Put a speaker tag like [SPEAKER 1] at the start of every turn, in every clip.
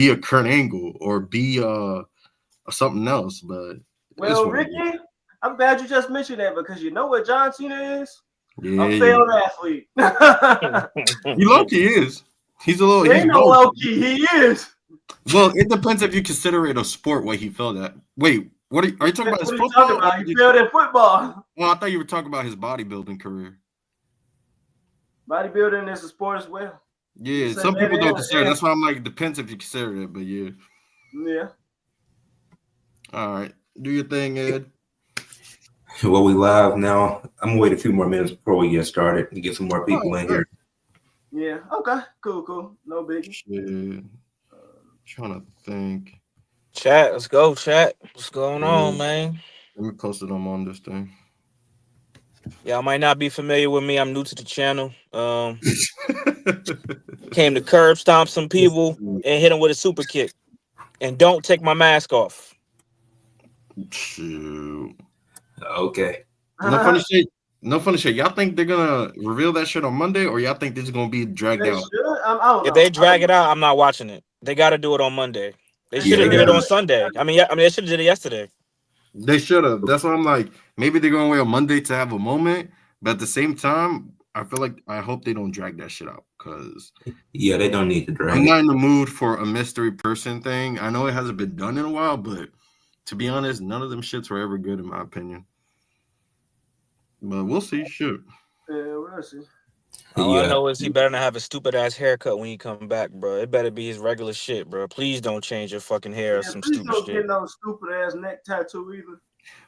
[SPEAKER 1] be a Kurt Angle or be something else, but it's
[SPEAKER 2] Well,
[SPEAKER 1] what it
[SPEAKER 2] Ricky,
[SPEAKER 1] is.
[SPEAKER 2] I'm glad you just mentioned that because you know what John Cena is?
[SPEAKER 1] Yeah,
[SPEAKER 2] A
[SPEAKER 1] yeah.
[SPEAKER 2] failed athlete.
[SPEAKER 1] He low key is. He's a little.
[SPEAKER 2] He
[SPEAKER 1] He's
[SPEAKER 2] ain't no
[SPEAKER 1] both.
[SPEAKER 2] low key. He is.
[SPEAKER 1] Well, it depends if you consider it a sport. What he felt at. Wait, are you talking about his
[SPEAKER 2] What are you talking
[SPEAKER 1] football? Or
[SPEAKER 2] about? He failed at football.
[SPEAKER 1] well, I thought you were talking about his bodybuilding career.
[SPEAKER 2] Bodybuilding is a sport as well. You can
[SPEAKER 1] Yeah,
[SPEAKER 2] say
[SPEAKER 1] some
[SPEAKER 2] that
[SPEAKER 1] people don't
[SPEAKER 2] and,
[SPEAKER 1] consider. That's why I'm like, depends if you consider it. But yeah,
[SPEAKER 2] yeah.
[SPEAKER 1] all right, do your thing, Ed.
[SPEAKER 3] Well, we live now. I'm gonna wait a few more minutes before we get started and get some more
[SPEAKER 1] All
[SPEAKER 3] people
[SPEAKER 1] right,
[SPEAKER 3] in
[SPEAKER 1] good.
[SPEAKER 3] here.
[SPEAKER 2] Yeah. Okay. Cool. No biggie.
[SPEAKER 1] Shit, trying to think.
[SPEAKER 4] Chat, let's go, chat. What's going
[SPEAKER 1] Yeah,
[SPEAKER 4] on, man?
[SPEAKER 1] let me post it on this thing.
[SPEAKER 4] Y'all might not be familiar with me. I'm new to the channel. Came to curb stomp some people and hit them with a super kick. And don't take my mask off.
[SPEAKER 1] Shoot.
[SPEAKER 3] Okay.
[SPEAKER 1] No funny shit. No funny shit. Y'all think they're gonna reveal that shit on Monday, or y'all think this is gonna be dragged
[SPEAKER 2] They
[SPEAKER 1] out?
[SPEAKER 2] should. I don't
[SPEAKER 4] If
[SPEAKER 2] know.
[SPEAKER 4] they drag it out, I'm not watching it. They got to do it on Monday. They
[SPEAKER 2] They
[SPEAKER 4] should
[SPEAKER 3] Yeah,
[SPEAKER 4] have
[SPEAKER 3] they
[SPEAKER 2] should.
[SPEAKER 4] did
[SPEAKER 3] got
[SPEAKER 4] it on
[SPEAKER 3] to.
[SPEAKER 4] Sunday. I mean, they should have did it yesterday.
[SPEAKER 1] They should have. That's why I'm like, maybe they're going to wait on Monday to have a moment, but at the same time, I feel like I hope they don't drag that shit out because
[SPEAKER 3] Yeah, they don't need to drag
[SPEAKER 1] I'm
[SPEAKER 3] it.
[SPEAKER 1] not in the mood for a mystery person thing. I know it hasn't been done in a while, but to be honest, none of them shits were ever good in my opinion. But we'll see. Shoot.
[SPEAKER 2] Yeah, we'll see.
[SPEAKER 4] All I
[SPEAKER 3] Yeah,
[SPEAKER 4] know is he better not have a stupid ass haircut when he come back, bro. It better be his regular shit, bro. Please don't change your fucking hair or
[SPEAKER 2] Yeah,
[SPEAKER 4] some
[SPEAKER 2] please
[SPEAKER 4] stupid
[SPEAKER 2] don't
[SPEAKER 4] shit.
[SPEAKER 2] get no stupid ass neck tattoo either.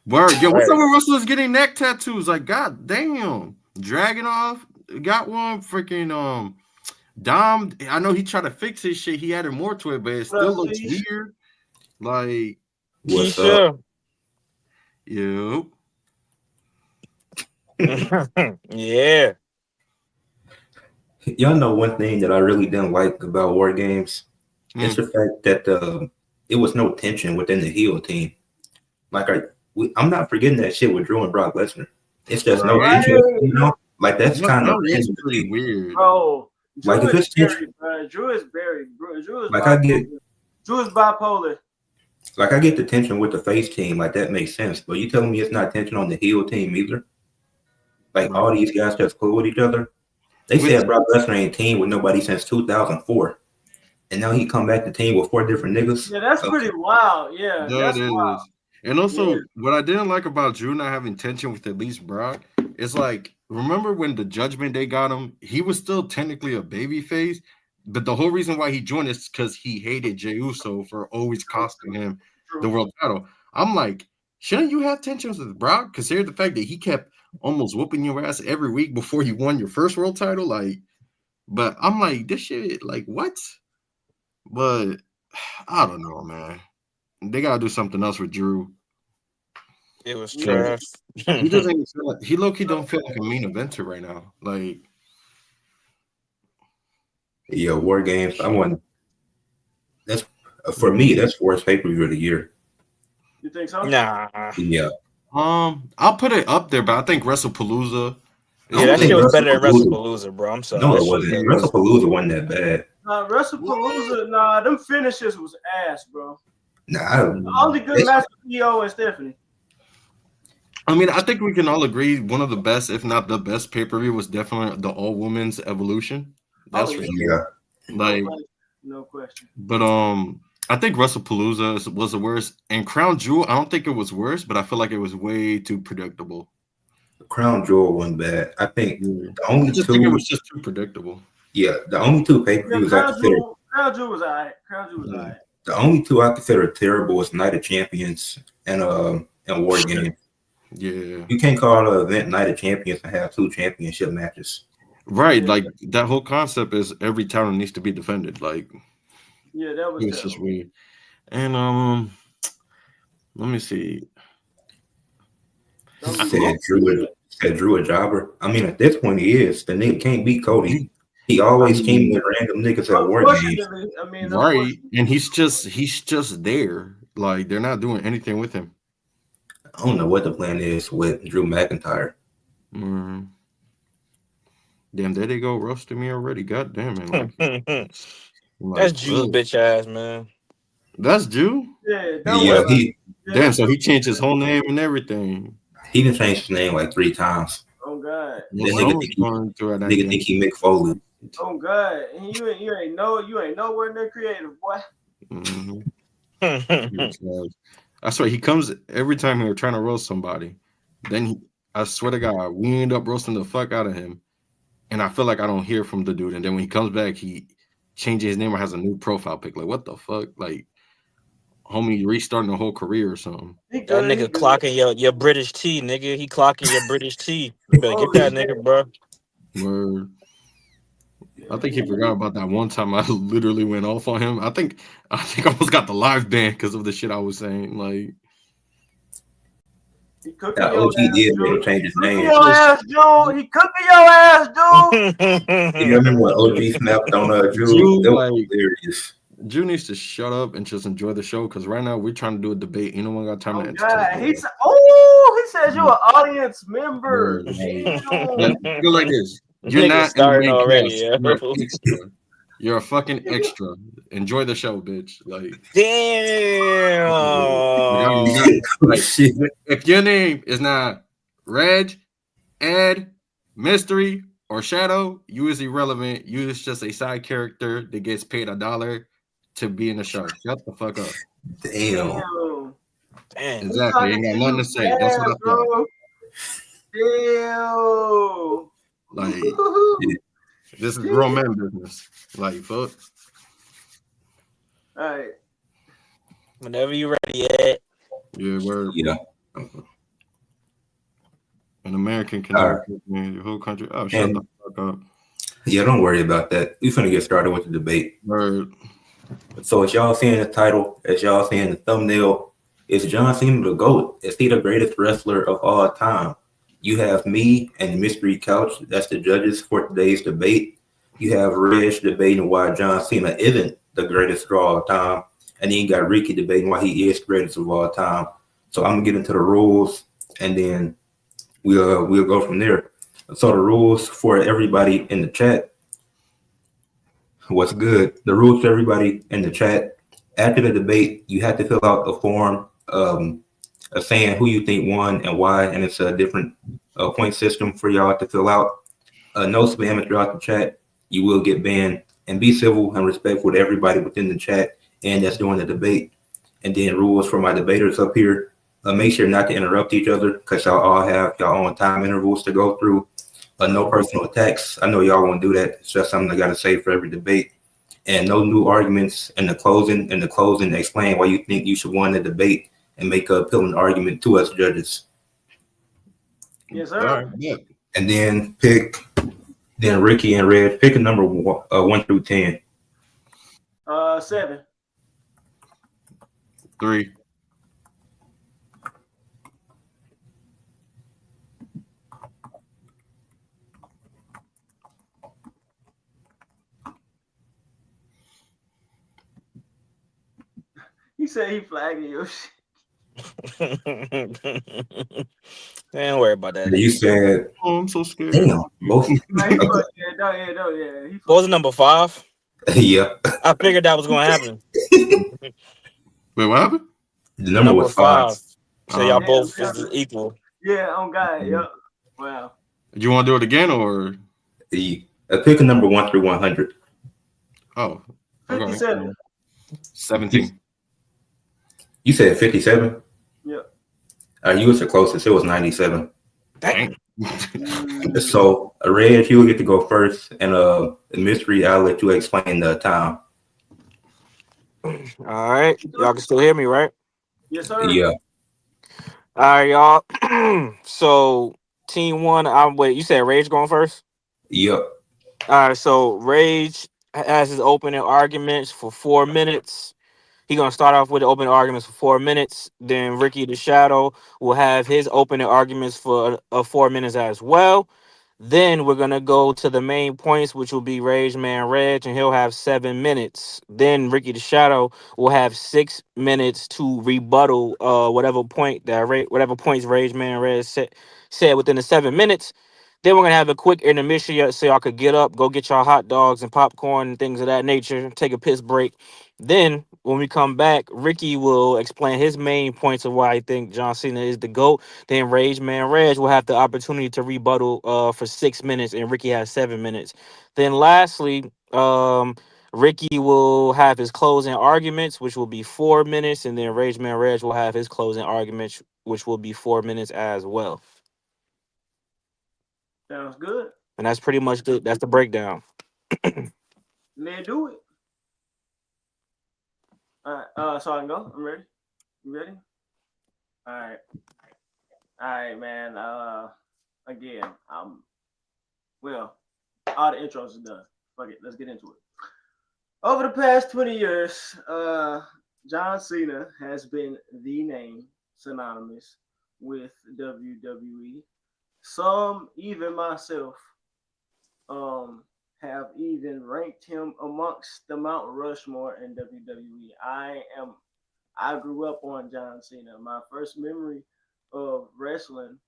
[SPEAKER 1] Word. Yo, what's
[SPEAKER 4] Right.
[SPEAKER 1] up with wrestlers getting neck tattoos? Like, god damn. Dragging off. Got one freaking Dom. I know he tried to fix his shit. He added more to it, but it
[SPEAKER 2] What
[SPEAKER 1] still
[SPEAKER 2] up,
[SPEAKER 1] looks
[SPEAKER 2] Leash?
[SPEAKER 1] weird. Like,
[SPEAKER 3] what's up?
[SPEAKER 4] Keisha.
[SPEAKER 1] yo.
[SPEAKER 4] Yeah.
[SPEAKER 3] Y'all know one thing that I really didn't like about War Games? It's
[SPEAKER 1] Mm.
[SPEAKER 3] the fact that it was no tension within the heel team. Like, I'm not forgetting that shit with Drew and Brock Lesnar. It's just no
[SPEAKER 1] Right.
[SPEAKER 3] tension, you know? Like, that's kind
[SPEAKER 1] That
[SPEAKER 3] of
[SPEAKER 1] was
[SPEAKER 3] random to
[SPEAKER 1] pretty
[SPEAKER 3] me.
[SPEAKER 1] weird.
[SPEAKER 2] Bro,
[SPEAKER 3] Like,
[SPEAKER 2] Drew
[SPEAKER 3] if
[SPEAKER 2] is
[SPEAKER 3] it's tension,
[SPEAKER 2] buried, bro. Drew is buried, bro. Drew is
[SPEAKER 3] like, I get.
[SPEAKER 2] bipolar. Drew is bipolar.
[SPEAKER 3] Like I get the tension with the face team, like that makes sense. But you telling me it's not tension on the heel team either? Like all
[SPEAKER 1] Right.
[SPEAKER 3] these guys just cool with each other. They
[SPEAKER 1] Which,
[SPEAKER 3] said Brock Lesnar ain't team with nobody since 2004, and now he come back to team with 4 different niggas.
[SPEAKER 2] Yeah, that's
[SPEAKER 3] Okay.
[SPEAKER 2] pretty wild. Yeah,
[SPEAKER 1] that
[SPEAKER 2] that's wild.
[SPEAKER 1] is. And
[SPEAKER 2] Yeah.
[SPEAKER 1] also, what I didn't like about Drew not having tension with at least Brock is like, remember when the Judgment Day got him? He was still technically a baby face, but the whole reason why he joined is because he hated Jey Uso for always
[SPEAKER 2] True,
[SPEAKER 1] costing him the
[SPEAKER 2] true.
[SPEAKER 1] world title. I'm like, shouldn't you have tensions with Brock? Consider the fact that he kept almost whooping your ass every week before you won your first world title. Like, but I'm like, this shit, like, what? But I don't know, man. They gotta do something else with Drew.
[SPEAKER 4] It was
[SPEAKER 2] Yeah.
[SPEAKER 4] trash.
[SPEAKER 1] He doesn't even feel like he low key don't feel like a main eventer right now. Like
[SPEAKER 3] Yeah, War Games. I want that's for me. That's worst pay per view of the year.
[SPEAKER 2] You think so?
[SPEAKER 4] Nah.
[SPEAKER 3] Yeah,
[SPEAKER 1] I'll put it up there, but I think WrestlePalooza
[SPEAKER 3] I
[SPEAKER 4] Yeah,
[SPEAKER 1] is
[SPEAKER 3] don't
[SPEAKER 4] that
[SPEAKER 1] still
[SPEAKER 4] shit
[SPEAKER 3] think
[SPEAKER 4] was better than
[SPEAKER 3] WrestlePalooza.
[SPEAKER 4] WrestlePalooza, bro. I'm sorry.
[SPEAKER 3] No,
[SPEAKER 4] That
[SPEAKER 3] it
[SPEAKER 4] shit was
[SPEAKER 3] wasn't.
[SPEAKER 4] better than
[SPEAKER 3] WrestlePalooza wasn't that bad.
[SPEAKER 2] WrestlePalooza, nah, them finishes was ass, bro.
[SPEAKER 3] Nah,
[SPEAKER 2] The only good
[SPEAKER 3] it's,
[SPEAKER 2] match was EO and Stephanie.
[SPEAKER 1] I mean, I think we can all agree one of the best, if not the best pay-per-view was definitely the all women's evolution. That's
[SPEAKER 2] Oh
[SPEAKER 1] for
[SPEAKER 2] yeah,
[SPEAKER 1] sure.
[SPEAKER 3] yeah.
[SPEAKER 2] no
[SPEAKER 1] Like,
[SPEAKER 2] question. No question.
[SPEAKER 1] but I think was the worst. And Crown Jewel, I don't think it was worse, but I feel like it was way too predictable.
[SPEAKER 3] Crown Jewel wasn't bad. I think
[SPEAKER 1] Yeah.
[SPEAKER 3] the
[SPEAKER 1] I
[SPEAKER 3] only
[SPEAKER 1] just think it
[SPEAKER 3] two.
[SPEAKER 1] was just too predictable.
[SPEAKER 3] Yeah, the only two pay per
[SPEAKER 2] Yeah,
[SPEAKER 3] views I consider.
[SPEAKER 2] Crown Jewel was alright. Crown Jewel was
[SPEAKER 1] Yeah.
[SPEAKER 2] alright.
[SPEAKER 3] The only two I consider terrible is Night of Champions and War Games.
[SPEAKER 1] Yeah.
[SPEAKER 3] You can't call an event Night of Champions and have two championship matches.
[SPEAKER 1] Right.
[SPEAKER 2] Yeah,
[SPEAKER 1] Like that whole concept is every title needs to be defended. Like
[SPEAKER 2] yeah, that was
[SPEAKER 1] it's just
[SPEAKER 2] terrible.
[SPEAKER 1] weird. And let me see.
[SPEAKER 2] Don't do
[SPEAKER 3] Said
[SPEAKER 2] that.
[SPEAKER 3] Drew a jobber. I mean, at this point he is. The nigga can't beat Cody.
[SPEAKER 1] You,
[SPEAKER 3] He
[SPEAKER 1] I
[SPEAKER 3] always came
[SPEAKER 1] mean,
[SPEAKER 3] with random niggas at War Games.
[SPEAKER 2] Unfortunately, I mean,
[SPEAKER 1] right.
[SPEAKER 2] unfortunately,
[SPEAKER 1] And he's just there. Like they're not doing anything with him.
[SPEAKER 3] I don't know what the plan is with Drew McIntyre.
[SPEAKER 1] Mm. Damn, there they go roasting me already. God damn it. Like I'm
[SPEAKER 4] That's
[SPEAKER 1] like,
[SPEAKER 4] Jew
[SPEAKER 1] fuck.
[SPEAKER 4] bitch ass, man.
[SPEAKER 1] That's Jew.
[SPEAKER 2] Yeah, don't worry
[SPEAKER 3] Yeah,
[SPEAKER 2] about it. Yeah,
[SPEAKER 1] Damn,
[SPEAKER 2] that's
[SPEAKER 1] so he
[SPEAKER 2] Jew.
[SPEAKER 1] changed his whole name and everything.
[SPEAKER 3] he done changed his name like 3 times.
[SPEAKER 2] Oh God.
[SPEAKER 1] Well,
[SPEAKER 3] That
[SPEAKER 2] What?
[SPEAKER 3] nigga
[SPEAKER 1] someone's
[SPEAKER 3] think he,
[SPEAKER 1] going through that
[SPEAKER 3] nigga think
[SPEAKER 1] identity.
[SPEAKER 3] he Mick Foley.
[SPEAKER 2] Oh God. And you ain't nowhere near creative, boy.
[SPEAKER 1] Mm-hmm.
[SPEAKER 4] That
[SPEAKER 1] I swear he comes every time we were trying to roast somebody. Then I swear to God, we end up roasting the fuck out of him. And I feel like I don't hear from the dude. And then when he comes back, he changes his name or has a new profile pic. Like, what the fuck? Like, homie restarting the whole career or something.
[SPEAKER 2] He good. He
[SPEAKER 4] nigga
[SPEAKER 2] good.
[SPEAKER 4] clocking your British tea, nigga. He clocking your British tea. You better get
[SPEAKER 2] Oh
[SPEAKER 4] that
[SPEAKER 2] shit.
[SPEAKER 4] nigga, bro.
[SPEAKER 1] Where I think he
[SPEAKER 2] Yeah,
[SPEAKER 1] forgot about that one time I literally went off on him. I think I almost got the live ban because of the shit I was saying. Like,
[SPEAKER 2] he cooking
[SPEAKER 3] That
[SPEAKER 2] your
[SPEAKER 3] OG
[SPEAKER 2] ass,
[SPEAKER 3] did make him
[SPEAKER 2] dude.
[SPEAKER 3] change his
[SPEAKER 2] Cooking
[SPEAKER 3] name.
[SPEAKER 2] your ass, dude. He cooking your ass, dude.
[SPEAKER 3] You remember when OG snapped on Drew?
[SPEAKER 1] Jew,
[SPEAKER 3] That was
[SPEAKER 1] like,
[SPEAKER 3] hilarious.
[SPEAKER 1] Jew needs to shut up and just enjoy the show because right now we're trying to do a debate. You know, one got time to
[SPEAKER 2] Oh
[SPEAKER 1] entertain.
[SPEAKER 2] God. He said, oh, he says you an audience member.
[SPEAKER 1] Word, like,
[SPEAKER 2] Damn.
[SPEAKER 1] feel like this. You're
[SPEAKER 4] Nigga
[SPEAKER 1] not in the
[SPEAKER 4] starting
[SPEAKER 1] main
[SPEAKER 4] already,
[SPEAKER 1] cast.
[SPEAKER 4] yeah.
[SPEAKER 1] You're an extra. You're a fucking extra. Enjoy the show, bitch. Like, you got
[SPEAKER 4] Damn.
[SPEAKER 3] Oh,
[SPEAKER 1] like
[SPEAKER 3] shit.
[SPEAKER 1] if your name is not Reg, Ed, Mystery, or Shadow, you is irrelevant. You is just a side character that gets paid $1 to be in the show. Shut the fuck up.
[SPEAKER 3] Damn.
[SPEAKER 2] Damn.
[SPEAKER 4] Damn.
[SPEAKER 2] He's
[SPEAKER 1] Exactly.
[SPEAKER 2] talking
[SPEAKER 1] Ain't
[SPEAKER 2] to
[SPEAKER 1] got nothing
[SPEAKER 2] you
[SPEAKER 1] to say. That's what
[SPEAKER 2] bad,
[SPEAKER 1] I thought.
[SPEAKER 2] bro. Damn.
[SPEAKER 1] Like,
[SPEAKER 3] Shit.
[SPEAKER 1] this is grown man business. Like, fuck.
[SPEAKER 2] All right.
[SPEAKER 4] Whenever you ready, Ed.
[SPEAKER 1] Yeah, word.
[SPEAKER 3] Yeah.
[SPEAKER 1] An American can
[SPEAKER 3] All
[SPEAKER 1] never
[SPEAKER 3] right.
[SPEAKER 1] cook me the whole country. Oh, shut
[SPEAKER 3] And
[SPEAKER 1] the fuck up.
[SPEAKER 3] yeah, don't worry about that. We finna get started with the debate.
[SPEAKER 1] Word.
[SPEAKER 3] So as y'all seeing the title, as y'all seeing the thumbnail, is John Cena the GOAT? Is he the greatest wrestler of all time? You have me and Mystery Couch, that's the judges for today's debate. You have Reg debating why John Cena isn't the greatest of all time. And then you got Ricky debating why he is greatest of all time. So I'm gonna get into the rules and then we'll go from there. So the rules for everybody in the chat. What's good? The rules for everybody in the chat. After the debate, you have to fill out a form saying who you think won and why, and it's a different point system for y'all to fill out. No spam throughout the chat. You will get banned. And be civil and respectful to everybody within the chat and that's doing the debate. And then rules for my debaters up here. Make sure not to interrupt each other because y'all all have your own time intervals to go through. No personal attacks. I know y'all won't do that. It's just something I got to say for every debate. And no new arguments in the closing. In the closing, explain why you think you should win the debate and make a appealing argument to us judges.
[SPEAKER 2] Yes,
[SPEAKER 1] All
[SPEAKER 2] sir.
[SPEAKER 1] right, yeah.
[SPEAKER 3] And then Ricky and Red, pick a number 1 through 10.
[SPEAKER 2] 7.
[SPEAKER 1] 3.
[SPEAKER 2] He said he flagging your shit.
[SPEAKER 4] Don't worry about that.
[SPEAKER 3] And you said,
[SPEAKER 1] Oh, I'm so scared.
[SPEAKER 3] damn, both.
[SPEAKER 2] Nah, he fuck, yeah. He
[SPEAKER 4] What was the number 5?
[SPEAKER 3] Yeah,
[SPEAKER 4] I figured that was gonna happen.
[SPEAKER 1] Wait, what happened?
[SPEAKER 3] the number was 5.
[SPEAKER 4] So y'all
[SPEAKER 1] Uh,
[SPEAKER 4] both
[SPEAKER 2] Damn,
[SPEAKER 4] is equal.
[SPEAKER 2] Yeah, on God. Yep. Wow.
[SPEAKER 1] you want to do it again or?
[SPEAKER 3] Pick a number 1 through 100.
[SPEAKER 1] Oh, okay.
[SPEAKER 2] 57.
[SPEAKER 1] 17.
[SPEAKER 3] You said 57?
[SPEAKER 2] Yep.
[SPEAKER 3] You was the closest. It was 97.
[SPEAKER 1] Dang.
[SPEAKER 3] So, Red, you will get to go first. And Mystery, I'll let you explain the time.
[SPEAKER 4] All right. Y'all can still hear me, right?
[SPEAKER 2] Yes, sir.
[SPEAKER 3] Yeah.
[SPEAKER 4] All right, y'all. So team 1, wait, you said Rage going first?
[SPEAKER 3] Yep.
[SPEAKER 4] All right, so Rage has his opening arguments for 4 minutes. He's going to start off with the opening arguments for 4 minutes. Then Ricky the Shadow will have his opening arguments for 4 minutes as well. Then we're going to go to the main points, which will be Rage Man Reg, and he'll have 7 minutes. Then Ricky the Shadow will have 6 minutes to rebuttal whatever points Rage Man Reg said within the 7 minutes. Then we're gonna have a quick intermission so y'all could get up, go get y'all hot dogs and popcorn and things of that nature, take a piss break. Then when we come back, Ricky will explain his main points of why I think John Cena is the GOAT. Then Rage Man Reg will have the opportunity to rebuttal for 6 minutes, and Ricky has 7 minutes. Then lastly, Ricky will have his closing arguments, which will be 4 minutes, and then Rage Man Reg will have his closing arguments, which will be 4 minutes as well.
[SPEAKER 2] Sounds good.
[SPEAKER 4] And that's pretty much that's the breakdown.
[SPEAKER 2] Let's do it. All right. So I can go. I'm ready. You ready? All right. All right, man. Again, well, all the intros are done. Fuck it. Let's get into it. Over the past 20 years, John Cena has been the name synonymous with WWE. Some, even myself, have even ranked him amongst the Mount Rushmore in WWE. I grew up on John Cena. My first memory of wrestling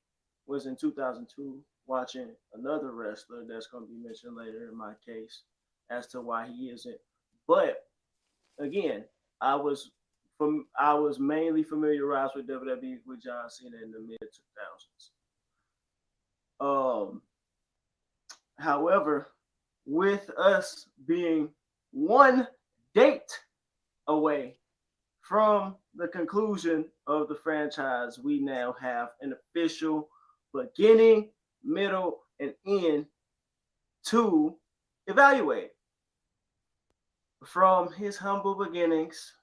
[SPEAKER 2] was in 2002, watching another wrestler that's going to be mentioned later in my case as to why he isn't. But again, I was mainly familiarized with WWE with John Cena in the mid 2000s. However, with us being one date away from the conclusion of the franchise, we now have an official beginning, middle, and end to evaluate. From his humble beginnings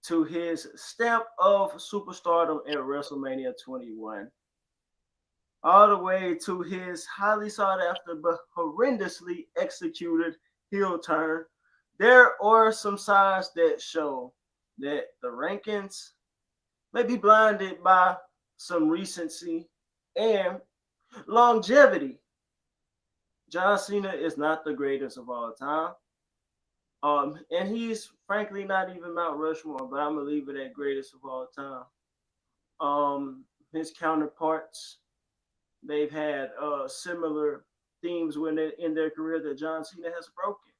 [SPEAKER 2] to his step of superstardom at WrestleMania 21, all the way to his highly sought after but horrendously executed heel turn, there are some signs that show that the rankings may be blinded by some recency and longevity. John Cena is not the greatest of all time. And he's frankly not even Mount Rushmore, but I'm gonna leave it at greatest of all time. His counterparts, they've had similar themes when in their career that John Cena has broken.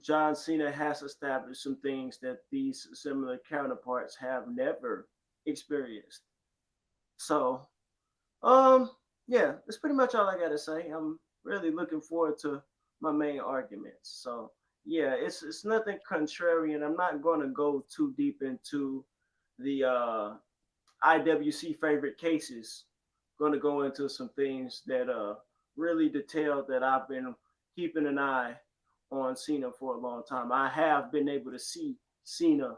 [SPEAKER 2] John Cena has established some things that these similar counterparts have never experienced. So, yeah, that's pretty much all I gotta say. I'm really looking forward to my main arguments. So, yeah, it's nothing contrarian. I'm not gonna go too deep into the IWC favorite cases. Going to go into some things that really detailed that I've been keeping an eye on Cena for a long time. I have been able to see Cena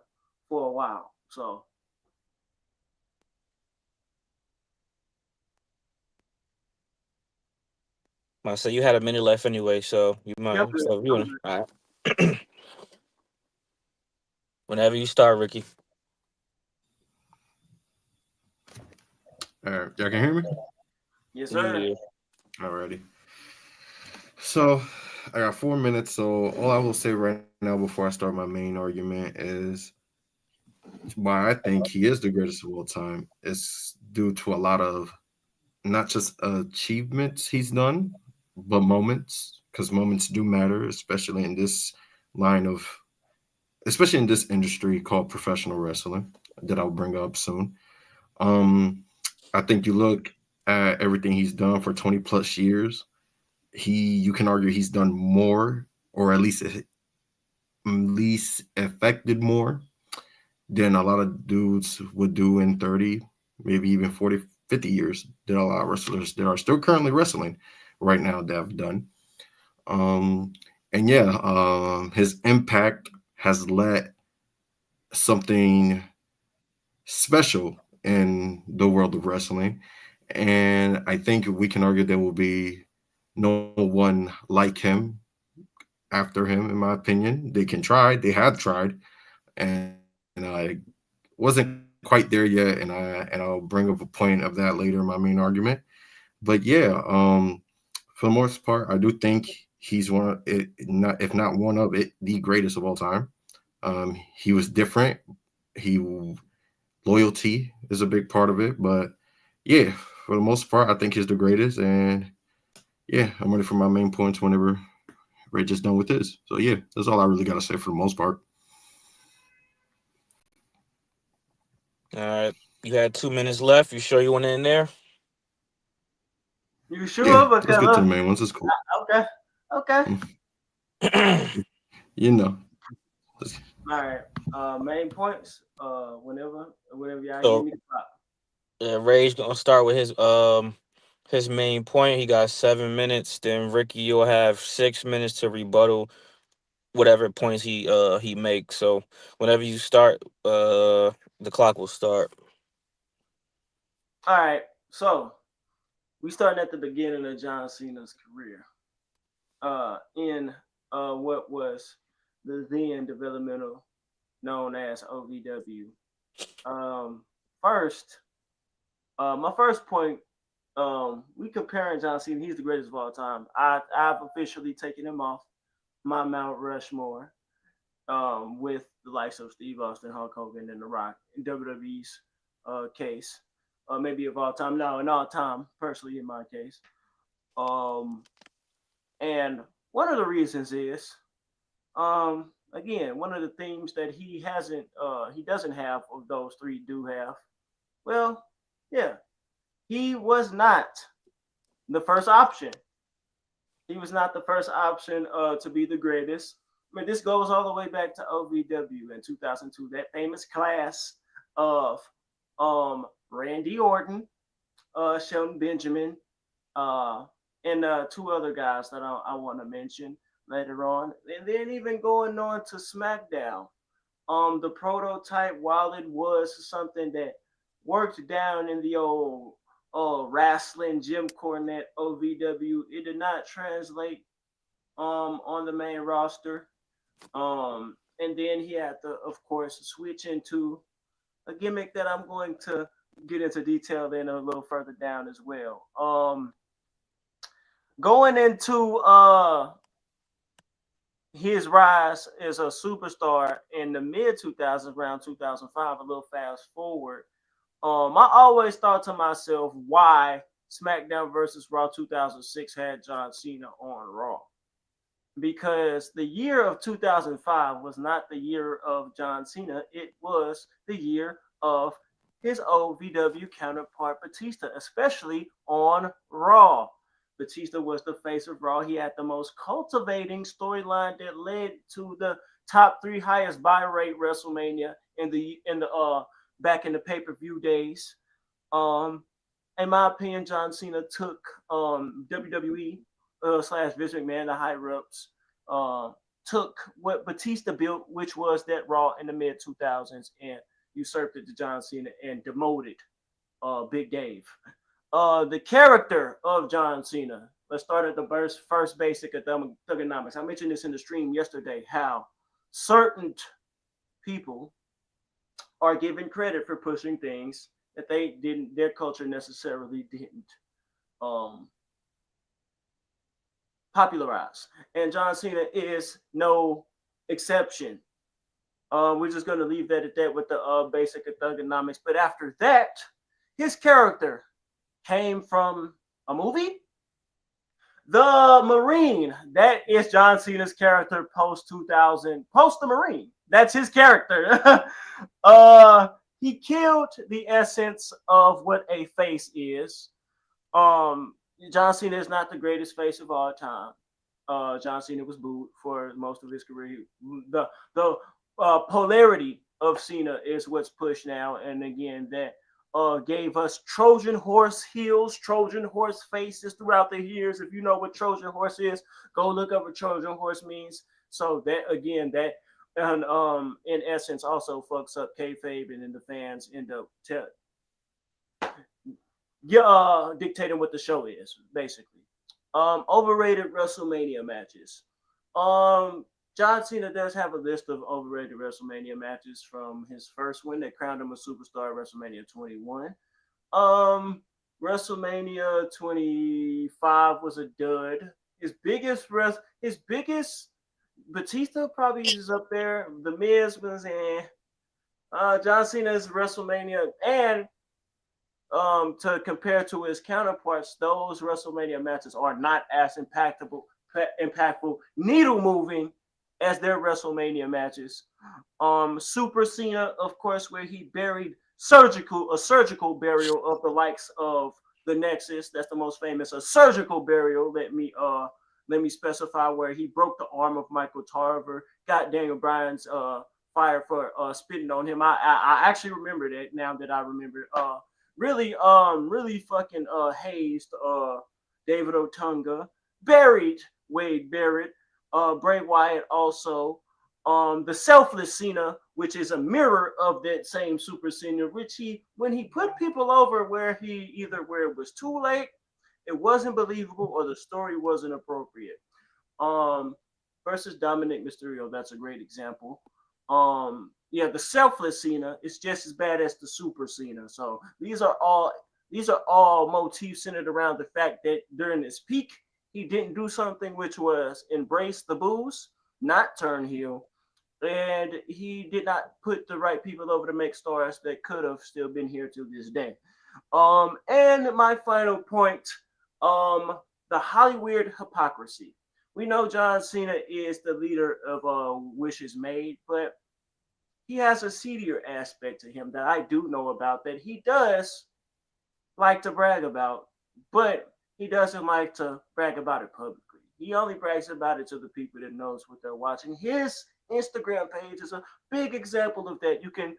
[SPEAKER 2] for a while. So
[SPEAKER 4] So you had a minute left anyway, so you
[SPEAKER 2] yep,
[SPEAKER 4] might. So you want all right. Whenever you start, Ricky.
[SPEAKER 1] All right, y'all can hear me?
[SPEAKER 2] yes, sir.
[SPEAKER 4] Yeah.
[SPEAKER 1] Alrighty. So I got 4 minutes. So all I will say right now before I start my main argument is why I think he is the greatest of all time. It's due to a lot of not just achievements he's done, but moments, because moments do matter, line of, especially in this industry called professional wrestling that I'll bring up soon. Um, I think you look at everything he's done for 20 plus years. You can argue he's done more, or at least affected more than a lot of dudes would do in 30, maybe even 40, 50 years that a lot of wrestlers that are still currently wrestling right now that have done. Um, and yeah, his impact has led something special in the world of wrestling. And I think we can argue there will be no one like him after him, in my opinion. They have tried, and I wasn't quite there yet, and I'll bring up a point of that later in my main argument. But yeah, for the most part, I do think he's one of it, not if not one of it, the greatest of all time. He was different. He Loyalty is a big part of it, but yeah, for the most part, I think he's the greatest. And yeah, I'm ready for my main points whenever Ray just done with this. So yeah, that's all I really gotta say for the most part.
[SPEAKER 4] All right. You had 2 minutes left. You sure you want to in there?
[SPEAKER 2] You
[SPEAKER 1] Yeah,
[SPEAKER 2] sure?
[SPEAKER 1] let's
[SPEAKER 2] Because
[SPEAKER 1] get to the main ones. It's cool.
[SPEAKER 2] okay, okay.
[SPEAKER 1] You know.
[SPEAKER 2] All right. Main points. Whenever y'all give
[SPEAKER 4] So
[SPEAKER 2] me the clock.
[SPEAKER 4] Ray's gonna start with his main point. He got 7 minutes. Then Ricky, you'll have 6 minutes to rebuttal whatever points he makes. So whenever you start, the clock will start.
[SPEAKER 2] All right. So we starting at the beginning of John Cena's career. In what was the then developmental known as OVW. First, my first point, we comparing John Cena. He's the greatest of all time. I've officially taken him off my Mount Rushmore with the likes of Steve Austin, Hulk Hogan, and The Rock in WWE's case. Maybe of all time. No, in all time, personally, in my case. Um, and one of the reasons is, again, one of the themes that he doesn't have of those three do have. Well, yeah, he was not the first option. He was not the first option to be the greatest. I mean, this goes all the way back to OVW in 2002, that famous class of Randy Orton, Shelton Benjamin, uh, and two other guys that I want to mention later on. And then even going on to SmackDown, the prototype, while it was something that worked down in the old wrestling Jim Cornette OVW, it did not translate on the main roster. And then he had to, of course, switch into a gimmick that I'm going to get into detail then a little further down as well. Going into his rise as a superstar in the mid 2000s, around 2005, a little fast forward. I always thought to myself, why SmackDown versus Raw 2006 had John Cena on Raw? Because the year of 2005 was not the year of John Cena, it was the year of his OVW counterpart Batista, especially on Raw. Batista was the face of Raw. He had the most cultivating storyline that led to the top three highest buy rate WrestleMania in the back in the pay-per-view days. Um, in my opinion, John Cena took WWE slash Vince McMahon, the higher ups, took what Batista built, which was that Raw in the mid 2000s, and usurped it to John Cena and demoted Big Dave. The character of John Cena. Let's start at the first basic of thugonomics. I mentioned this in the stream yesterday, how certain people are given credit for pushing things that their culture necessarily didn't um, popularize. And John Cena is no exception. We're just going to leave that at that with the basic of thugonomics. But after that, his character came from a movie, The Marine. That is John Cena's character post 2000, post The Marine. That's his character. He killed the essence of what a face is. John Cena is not the greatest face of all time. John Cena was booed for most of his career. The polarity of Cena is what's pushed now, and again that gave us Trojan horse heels, Trojan horse faces throughout the years. If you know what Trojan horse is, go look up what Trojan horse means. So that again, that and in essence also fucks up kayfabe, and then the fans end up dictating what the show is basically. Overrated WrestleMania matches. John Cena does have a list of overrated WrestleMania matches from his first one that crowned him a superstar, WrestleMania 21. WrestleMania 25 was a dud. His biggest Batista probably is up there. The Miz was John Cena's WrestleMania, and to compare to his counterparts, those WrestleMania matches are not as impactful, needle moving as their WrestleMania matches. Super Cena, of course, where he buried a surgical burial of the likes of the Nexus. That's the most famous. A surgical burial. Let me specify, where he broke the arm of Michael Tarver, got Daniel Bryan's fired for spitting on him. I actually remember that now that I remember. Really fucking hazed David Otunga, buried Wade Barrett, Bray Wyatt also. The selfless Cena, which is a mirror of that same Super Cena, which when he put people over where it was too late, it wasn't believable, or the story wasn't appropriate. Um, versus Dominic Mysterio, that's a great example. Yeah, the selfless Cena is just as bad as the Super Cena. So these are all motifs centered around the fact that during his peak, he didn't do something, which was embrace the booze, not turn heel, and he did not put the right people over to make stars that could have still been here to this day. And my final point, the Hollywood hypocrisy. We know John Cena is the leader of Wishes Made, but he has a seedier aspect to him that I do know about, that he does like to brag about, but he doesn't like to brag about it publicly. He only brags about it to the people that knows what they're watching. His Instagram page is a big example of that. You can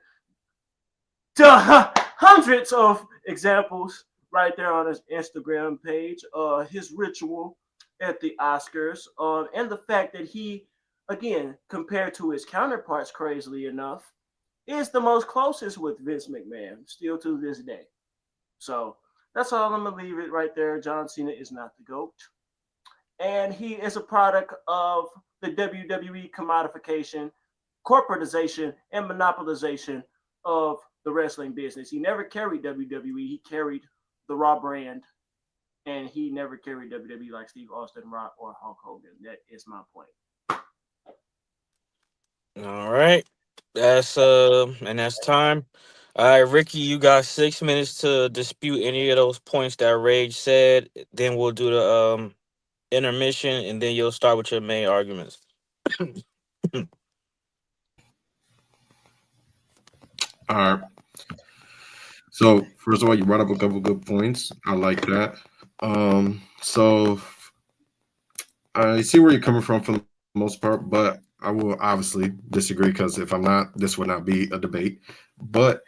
[SPEAKER 2] hundreds of examples right there on his Instagram page. His ritual at the Oscars, and the fact that he, again, compared to his counterparts, crazily enough, is the most closest with Vince McMahon still to this day. So that's all. I'm gonna leave it right there. John Cena is not the GOAT, and he is a product of the WWE commodification, corporatization, and monopolization of the wrestling business. He never carried WWE. He carried the Raw brand, and he never carried WWE like Steve Austin, Rock, or Hulk Hogan. That is my point.
[SPEAKER 4] All right. That's time. All right, Ricky, you got 6 minutes to dispute any of those points that Rage said. Then we'll do the intermission, and then you'll start with your main arguments.
[SPEAKER 1] All right. So first of all, you brought up a couple good points. I like that. So I see where you're coming from for the most part, but I will obviously disagree because if I'm not, this would not be a debate. But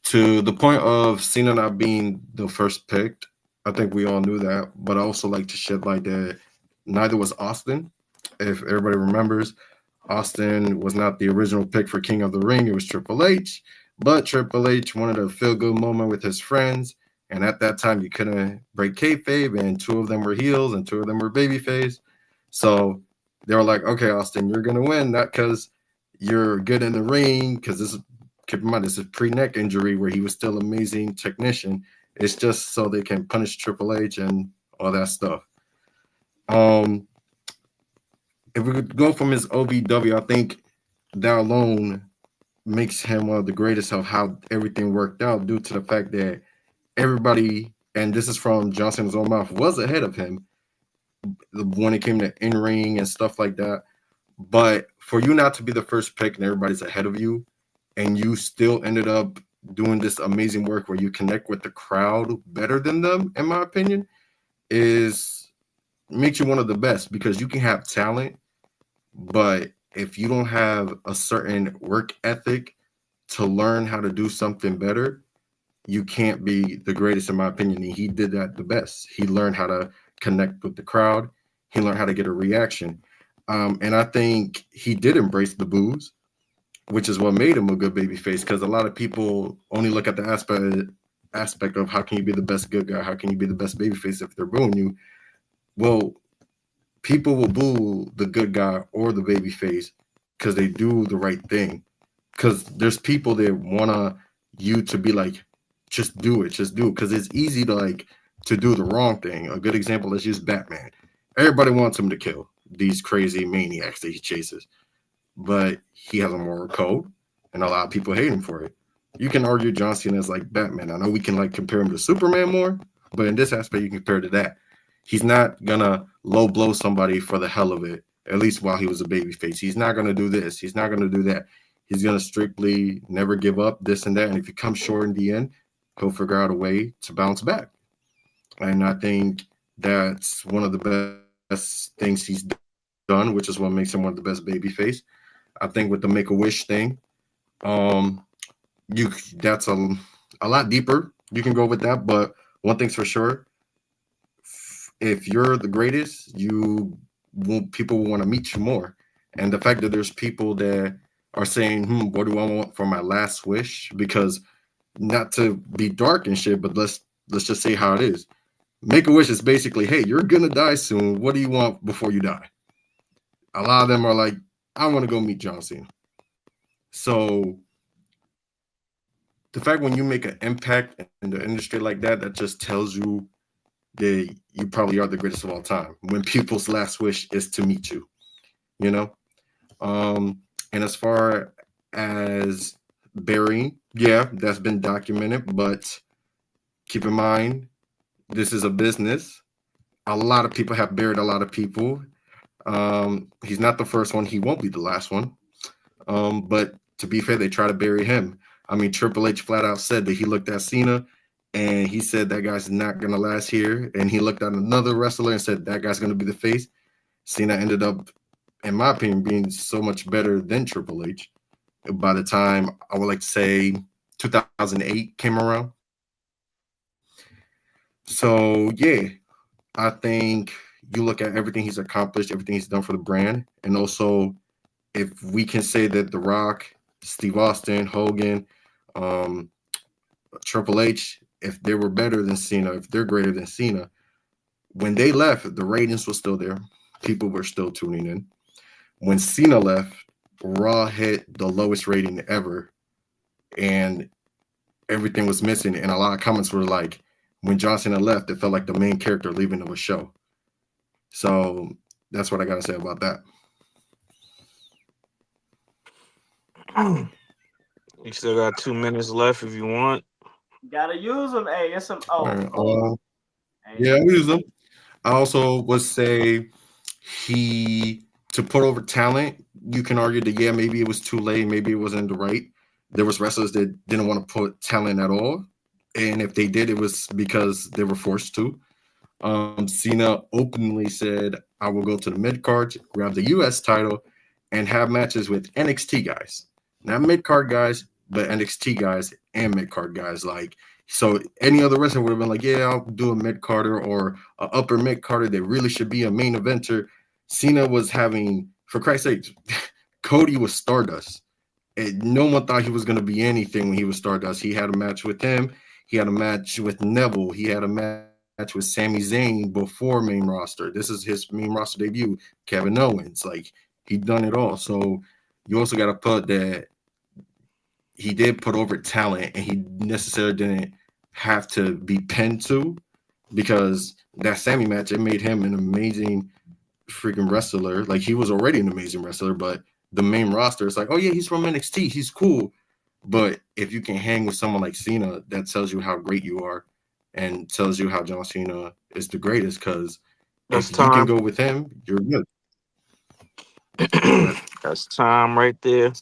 [SPEAKER 1] to the point of Cena not being the first picked, I think we all knew that. But I also like to shed light that neither was Austin. If everybody remembers, Austin was not the original pick for King of the Ring. It was Triple H. But Triple H wanted a feel good moment with his friends. And at that time, you couldn't break kayfabe, and two of them were heels and two of them were babyface. So they were like, okay, Austin, you're going to win, not because you're good in the ring, because this is, keep in mind, this is pre-neck injury where he was still amazing technician. It's just so they can punish Triple H and all that stuff. Um, if we could go from his OVW, I think that alone makes him one of the greatest of how everything worked out due to the fact that everybody, and this is from Johnson's own mouth, was ahead of him when it came to in-ring and stuff like that. But for you not to be the first pick and everybody's ahead of you, and you still ended up doing this amazing work where you connect with the crowd better than them, in my opinion, is makes you one of the best, because you can have talent, but if you don't have a certain work ethic to learn how to do something better, you can't be the greatest, in my opinion. And he did that the best. He learned how to connect with the crowd. He learned how to get a reaction. And I think he did embrace the booze, which is what made him a good baby face, because a lot of people only look at the aspect of how can you be the best good guy? How can you be the best baby face if they're booing you? Well, people will boo the good guy or the baby face because they do the right thing. Because there's people that want you to be like, just do it, because it's easy to to do the wrong thing. A good example is just Batman. Everybody wants him to kill these crazy maniacs that he chases, but he has a moral code, and a lot of people hate him for it. you can argue John Cena as like Batman. I know we can like compare him to Superman more, but in this aspect, you can compare to that. He's not gonna low blow somebody for the hell of it. At least while he was a babyface, he's not gonna do this. He's not gonna do that. He's gonna strictly never give up this and that. And if he comes short in the end, he'll figure out a way to bounce back. And I think that's one of the best things he's done, which is what makes him one of the best babyface. I think with the Make a Wish thing, um, you that's a lot deeper. You can go with that, but one thing's for sure: if you're the greatest, you will people will want to meet you more. And the fact that there's people that are saying, what do I want for my last wish? Because not to be dark and shit, but let's just say how it is. Make a wish is basically, hey, you're gonna die soon. What do you want before you die? A lot of them are like, I want to go meet John Cena. So the fact when you make an impact in the industry like that just tells you that you probably are the greatest of all time. When people's last wish is to meet you, you know. And as far as burying, yeah, that's been documented, but keep in mind this is a business. A lot of people have buried a lot of people. He's not the first one. He won't be the last one. But to be fair, they try to bury him. I mean, Triple H flat out said that he looked at Cena and he said that guy's not gonna last here. And he looked at another wrestler and said that guy's gonna be the face. Cena ended up, in my opinion, being so much better than Triple H. By the time I would like to say 2008 came around. So yeah, I think you look at everything he's accomplished, everything he's done for the brand, and also if we can say that The Rock, Steve Austin, Hogan, um, Triple H, if they were better than Cena, if they're greater than Cena, when they left, the ratings were still there. People were still tuning in. When Cena left, Raw hit the lowest rating ever, and everything was missing. And a lot of comments were like, when John Cena left, it felt like the main character leaving of a show. So that's what I got to say about that.
[SPEAKER 4] You still got 2 minutes left if you want.
[SPEAKER 2] Gotta use them. Hey, it's some.
[SPEAKER 1] Yeah, we use them. I also would say he to put over talent. You can argue that maybe it was too late, maybe it wasn't the right. There was wrestlers that didn't want to put talent at all, and if they did, it was because they were forced to. Cena openly said, "I will go to the mid card, grab the U.S. title, and have matches with NXT guys, not mid card guys, but NXT guys and mid card guys." Like, so any other wrestler would have been like, "Yeah, I'll do a mid carder or a upper mid carder that really should be a main eventer." Cena was having, for Christ's sake, Cody was Stardust. And no one thought he was going to be anything when he was Stardust. He had a match with him. He had a match with Neville. He had a match with Sami Zayn before main roster. This is his main roster debut. Kevin Owens, like he done it all. So you also got to put that he did put over talent, and he necessarily didn't have to be pinned to, because that Sammy match, it made him an amazing freaking wrestler. Like he was already an amazing wrestler, but the main roster is like, oh yeah, he's from NXT, he's cool. But if you can hang with someone like Cena, that tells you how great you are, and tells you how John Cena is the greatest. Because
[SPEAKER 4] That's
[SPEAKER 1] if you can
[SPEAKER 4] time.
[SPEAKER 1] go with him, you're good.
[SPEAKER 4] That's time right there.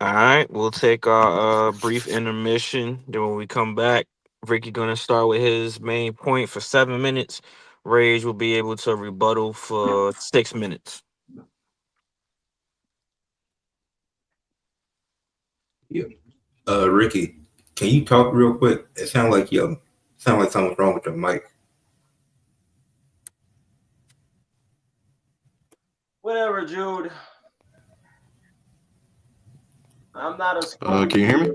[SPEAKER 4] All right, we'll take our brief intermission. Then when we come back, Ricky gonna start with his main point for 7 minutes. Rage will be able to rebuttal for 6 minutes.
[SPEAKER 3] Yeah. Ricky, can you talk real quick? It sounds like something's wrong with your mic.
[SPEAKER 2] Whatever, Jude. I'm not a
[SPEAKER 1] Can you hear me?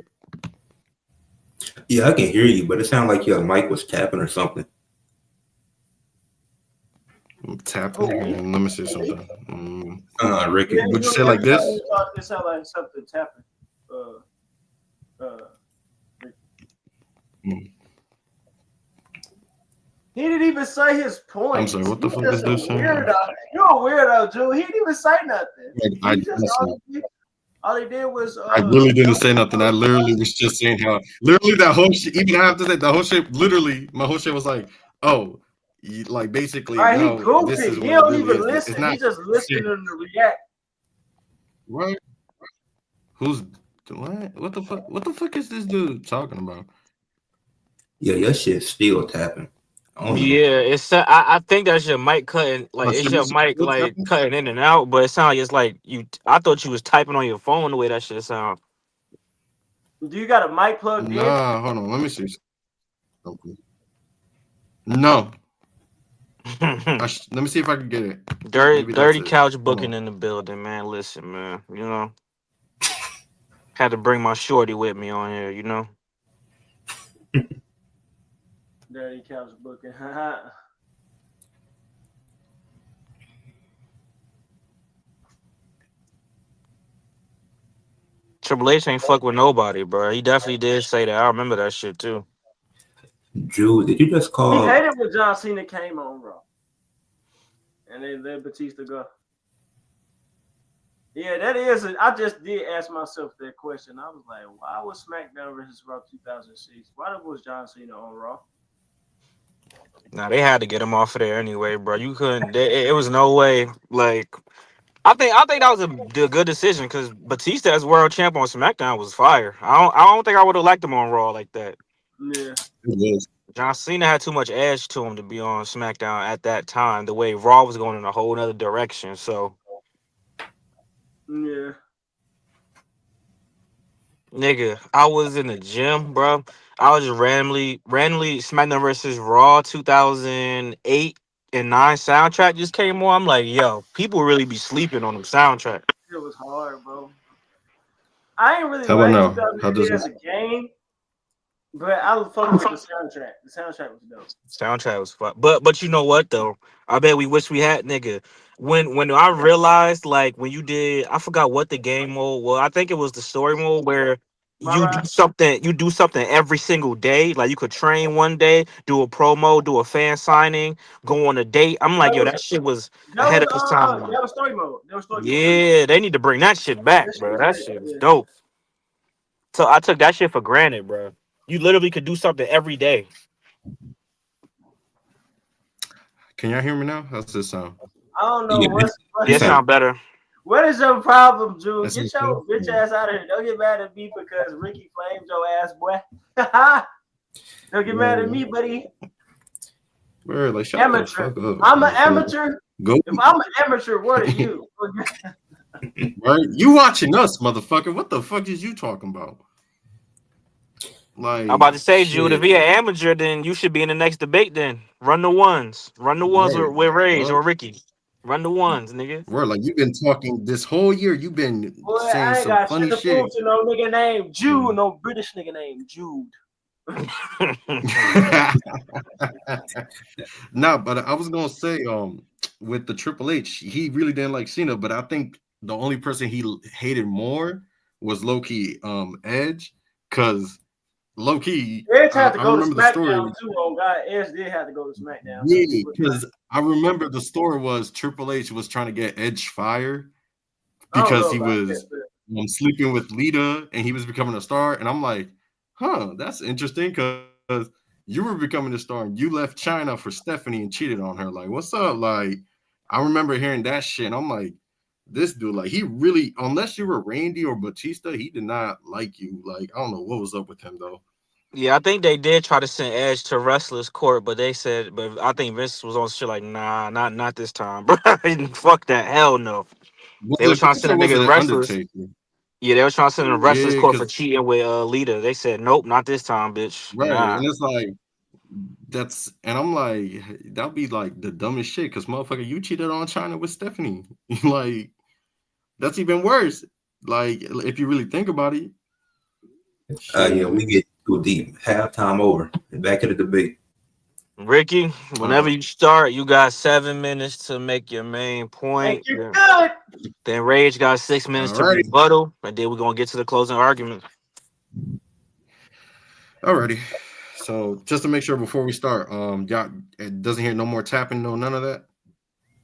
[SPEAKER 3] Yeah, I can hear you, but it sounded like your mic was tapping or something.
[SPEAKER 1] I'm tapping. Let me see something.
[SPEAKER 3] Ricky.
[SPEAKER 2] Yeah,
[SPEAKER 1] Would you say like this?
[SPEAKER 2] It sounds like something tapping. He didn't even say his point.
[SPEAKER 1] I'm sorry, what the fuck is this?
[SPEAKER 2] Weirdo. You're a weirdo, Jude. He didn't even say nothing.
[SPEAKER 1] I
[SPEAKER 2] All he did was
[SPEAKER 1] I really didn't
[SPEAKER 2] dunk
[SPEAKER 1] say
[SPEAKER 2] on
[SPEAKER 1] nothing. I literally was just saying how literally that whole shit. Even after that, the whole shit. Literally, my whole shit was like, oh, like basically,
[SPEAKER 2] All right, he
[SPEAKER 1] no, this
[SPEAKER 2] goofy.
[SPEAKER 1] is
[SPEAKER 2] He
[SPEAKER 1] what it
[SPEAKER 2] don't
[SPEAKER 1] really
[SPEAKER 2] even
[SPEAKER 1] is. It's
[SPEAKER 2] listen.
[SPEAKER 1] not
[SPEAKER 2] He just listening
[SPEAKER 1] serious,
[SPEAKER 2] to react.
[SPEAKER 1] right? Who's what? What the fuck? What the fuck is this dude talking about?
[SPEAKER 3] Yeah, your shit's still tapping. I don't know.
[SPEAKER 4] Yeah, I think that's your mic cutting. Like,
[SPEAKER 1] Oh,
[SPEAKER 4] it's
[SPEAKER 1] shit,
[SPEAKER 4] your
[SPEAKER 1] this
[SPEAKER 4] mic
[SPEAKER 1] still
[SPEAKER 4] like
[SPEAKER 1] tapping?
[SPEAKER 4] cutting in and out. But it sounds like it's like you. I thought you was typing on your phone the way that shit sound.
[SPEAKER 2] Do you got a mic plugged in?
[SPEAKER 1] Nah, hold on. Let me see something. No, let me see if I can get it. Maybe that's
[SPEAKER 4] Dirty
[SPEAKER 1] it.
[SPEAKER 4] couch
[SPEAKER 1] Hold
[SPEAKER 4] booking
[SPEAKER 1] on.
[SPEAKER 4] in the building, man. Listen, man. Had to bring my shorty with me on here.
[SPEAKER 2] Dirty couch booking.
[SPEAKER 4] Triple H ain't fuck with nobody, bro. He definitely did say that. I remember that shit too.
[SPEAKER 3] Drew, did you just
[SPEAKER 2] He
[SPEAKER 3] call?
[SPEAKER 2] hated when John Cena came on Raw, and they let Batista go. Yeah, that is. I just did ask myself that question. I was like, why was SmackDown versus Raw 2006? Why was John Cena on Raw?
[SPEAKER 4] Nah, they had to get him off of there anyway, bro. You couldn't. It was no way. Like, I think that was a good decision because Batista as world champ on SmackDown was fire. I don't think I would have liked him on Raw like that.
[SPEAKER 2] Yeah,
[SPEAKER 1] It is.
[SPEAKER 4] John Cena had too much edge to him to be on SmackDown at that time. The way Raw was going in a whole other direction. So,
[SPEAKER 2] yeah.
[SPEAKER 4] nigga, I was in the gym, bro. I was just randomly SmackDown versus Raw 2008 and 9 soundtrack just came on. I'm like, yo, people really be sleeping on them soundtrack.
[SPEAKER 2] It was hard, bro. I ain't really
[SPEAKER 1] How about
[SPEAKER 2] like
[SPEAKER 1] now? How does
[SPEAKER 2] 2008
[SPEAKER 1] it?
[SPEAKER 2] as a game, but I was fucking with the soundtrack. The soundtrack was dope.
[SPEAKER 4] Soundtrack was fun, but you know what though? I bet we wish we had, nigga. When I realized, like, when you did, I forgot what the game mode. Well, I think it was the story mode where
[SPEAKER 2] My
[SPEAKER 4] you
[SPEAKER 2] right.
[SPEAKER 4] do something. You do something every single day. Like, you could train one day, do a promo, do a fan signing, go on a date. I'm
[SPEAKER 2] That
[SPEAKER 4] like, yo,
[SPEAKER 2] was
[SPEAKER 4] that shit was
[SPEAKER 2] that
[SPEAKER 4] ahead
[SPEAKER 2] was
[SPEAKER 4] of its time.
[SPEAKER 2] that was story mode. That was story mode.
[SPEAKER 4] Yeah, they need to bring that shit back,
[SPEAKER 2] That shit
[SPEAKER 4] bro.
[SPEAKER 2] was
[SPEAKER 4] That
[SPEAKER 2] lit.
[SPEAKER 4] shit was
[SPEAKER 2] Yeah.
[SPEAKER 4] dope. So I took that shit for granted, bro. You literally could do something every day.
[SPEAKER 1] Can y'all hear me now? How's this sound?
[SPEAKER 2] I don't know
[SPEAKER 3] Yeah,
[SPEAKER 4] Yeah,
[SPEAKER 3] this
[SPEAKER 4] it
[SPEAKER 3] sound
[SPEAKER 4] sound better.
[SPEAKER 2] what is your problem, Drew?
[SPEAKER 1] That's
[SPEAKER 2] Get
[SPEAKER 1] okay.
[SPEAKER 2] your bitch ass out of here. Don't get mad at me because Ricky flamed your ass, boy. Don't get mad at me, buddy.
[SPEAKER 1] Word, like shut the
[SPEAKER 2] Amateur.
[SPEAKER 1] fuck up.
[SPEAKER 2] I'm an
[SPEAKER 1] Like, for real.
[SPEAKER 2] amateur.
[SPEAKER 1] Go
[SPEAKER 2] If I'm an amateur, what are you?
[SPEAKER 1] right. You watching us, motherfucker. What the fuck is you talking about?
[SPEAKER 4] I'm
[SPEAKER 1] Like
[SPEAKER 4] about to say, Jude, if
[SPEAKER 1] shit.
[SPEAKER 4] he an amateur, then you should be in the next debate. Then run the ones,
[SPEAKER 1] Word.
[SPEAKER 4] with Rage
[SPEAKER 1] Fuck.
[SPEAKER 4] or Ricky. Run the ones, nigga.
[SPEAKER 1] Word. Like you've been talking this whole year. You've been
[SPEAKER 2] Boy,
[SPEAKER 1] saying
[SPEAKER 2] I ain't
[SPEAKER 1] some
[SPEAKER 2] got shit
[SPEAKER 1] funny
[SPEAKER 2] to prove
[SPEAKER 1] shit.
[SPEAKER 2] to no nigga named Jude,
[SPEAKER 1] Mm.
[SPEAKER 2] no British nigga named Jude.
[SPEAKER 1] No, but I was gonna say, with the Triple H, he really didn't like Cena, but I think the only person he hated more was low key, Edge, because low key,
[SPEAKER 2] Edge had to
[SPEAKER 1] I
[SPEAKER 2] go to
[SPEAKER 1] remember the story.
[SPEAKER 2] SmackDown too. On God, Edge did have to go to SmackDown because he
[SPEAKER 1] Yeah,
[SPEAKER 2] was not.
[SPEAKER 1] because I remember the story was Triple H was trying to get Edge fired
[SPEAKER 2] I don't
[SPEAKER 1] because
[SPEAKER 2] know
[SPEAKER 1] he
[SPEAKER 2] about
[SPEAKER 1] was
[SPEAKER 2] that, but
[SPEAKER 1] sleeping with Lita and he was becoming a star. And I'm like, huh, that's interesting because you were becoming a star and you left China for Stephanie and cheated on her. Like, what's up? Like, I remember hearing that shit. And I'm like, this dude, like, he really, unless you were Randy or Batista, he did not like you. Like, I don't know what was up with him though.
[SPEAKER 4] Yeah, I think they did try to send Edge to wrestlers court, but they said, but I think Vince was on shit like, nah, not this time, bro. Fuck that, hell no.
[SPEAKER 1] Was
[SPEAKER 4] They were
[SPEAKER 1] it
[SPEAKER 4] trying to
[SPEAKER 1] Vince
[SPEAKER 4] send
[SPEAKER 1] or
[SPEAKER 4] a
[SPEAKER 1] was
[SPEAKER 4] nigga to
[SPEAKER 1] it
[SPEAKER 4] wrestlers.
[SPEAKER 1] Undertaker?
[SPEAKER 4] Yeah, they were trying to send a wrestlers
[SPEAKER 1] Yeah,
[SPEAKER 4] court for
[SPEAKER 1] because
[SPEAKER 4] cheating with Lita. They said, nope, not this time, bitch.
[SPEAKER 1] right.
[SPEAKER 4] Nah.
[SPEAKER 1] And it's like, that's and I'm like, that'd be like the dumbest shit because motherfucker, you cheated on China with Stephanie. Like, that's even worse. Like, if you really think about it,
[SPEAKER 3] yeah,
[SPEAKER 1] shit.
[SPEAKER 3] we get too deep. Halftime over. Back to the debate.
[SPEAKER 4] Ricky,
[SPEAKER 1] All
[SPEAKER 4] whenever
[SPEAKER 1] right.
[SPEAKER 4] you start, you got 7 minutes to make your main
[SPEAKER 2] thank
[SPEAKER 4] point.
[SPEAKER 2] you,
[SPEAKER 4] Then
[SPEAKER 2] good.
[SPEAKER 4] Rage got 6 minutes
[SPEAKER 1] All
[SPEAKER 4] to
[SPEAKER 1] righty.
[SPEAKER 4] rebuttal, and then we're gonna get to the closing argument.
[SPEAKER 1] All righty. So just to make sure before we start, y'all, it doesn't hear no more tapping, no none of that.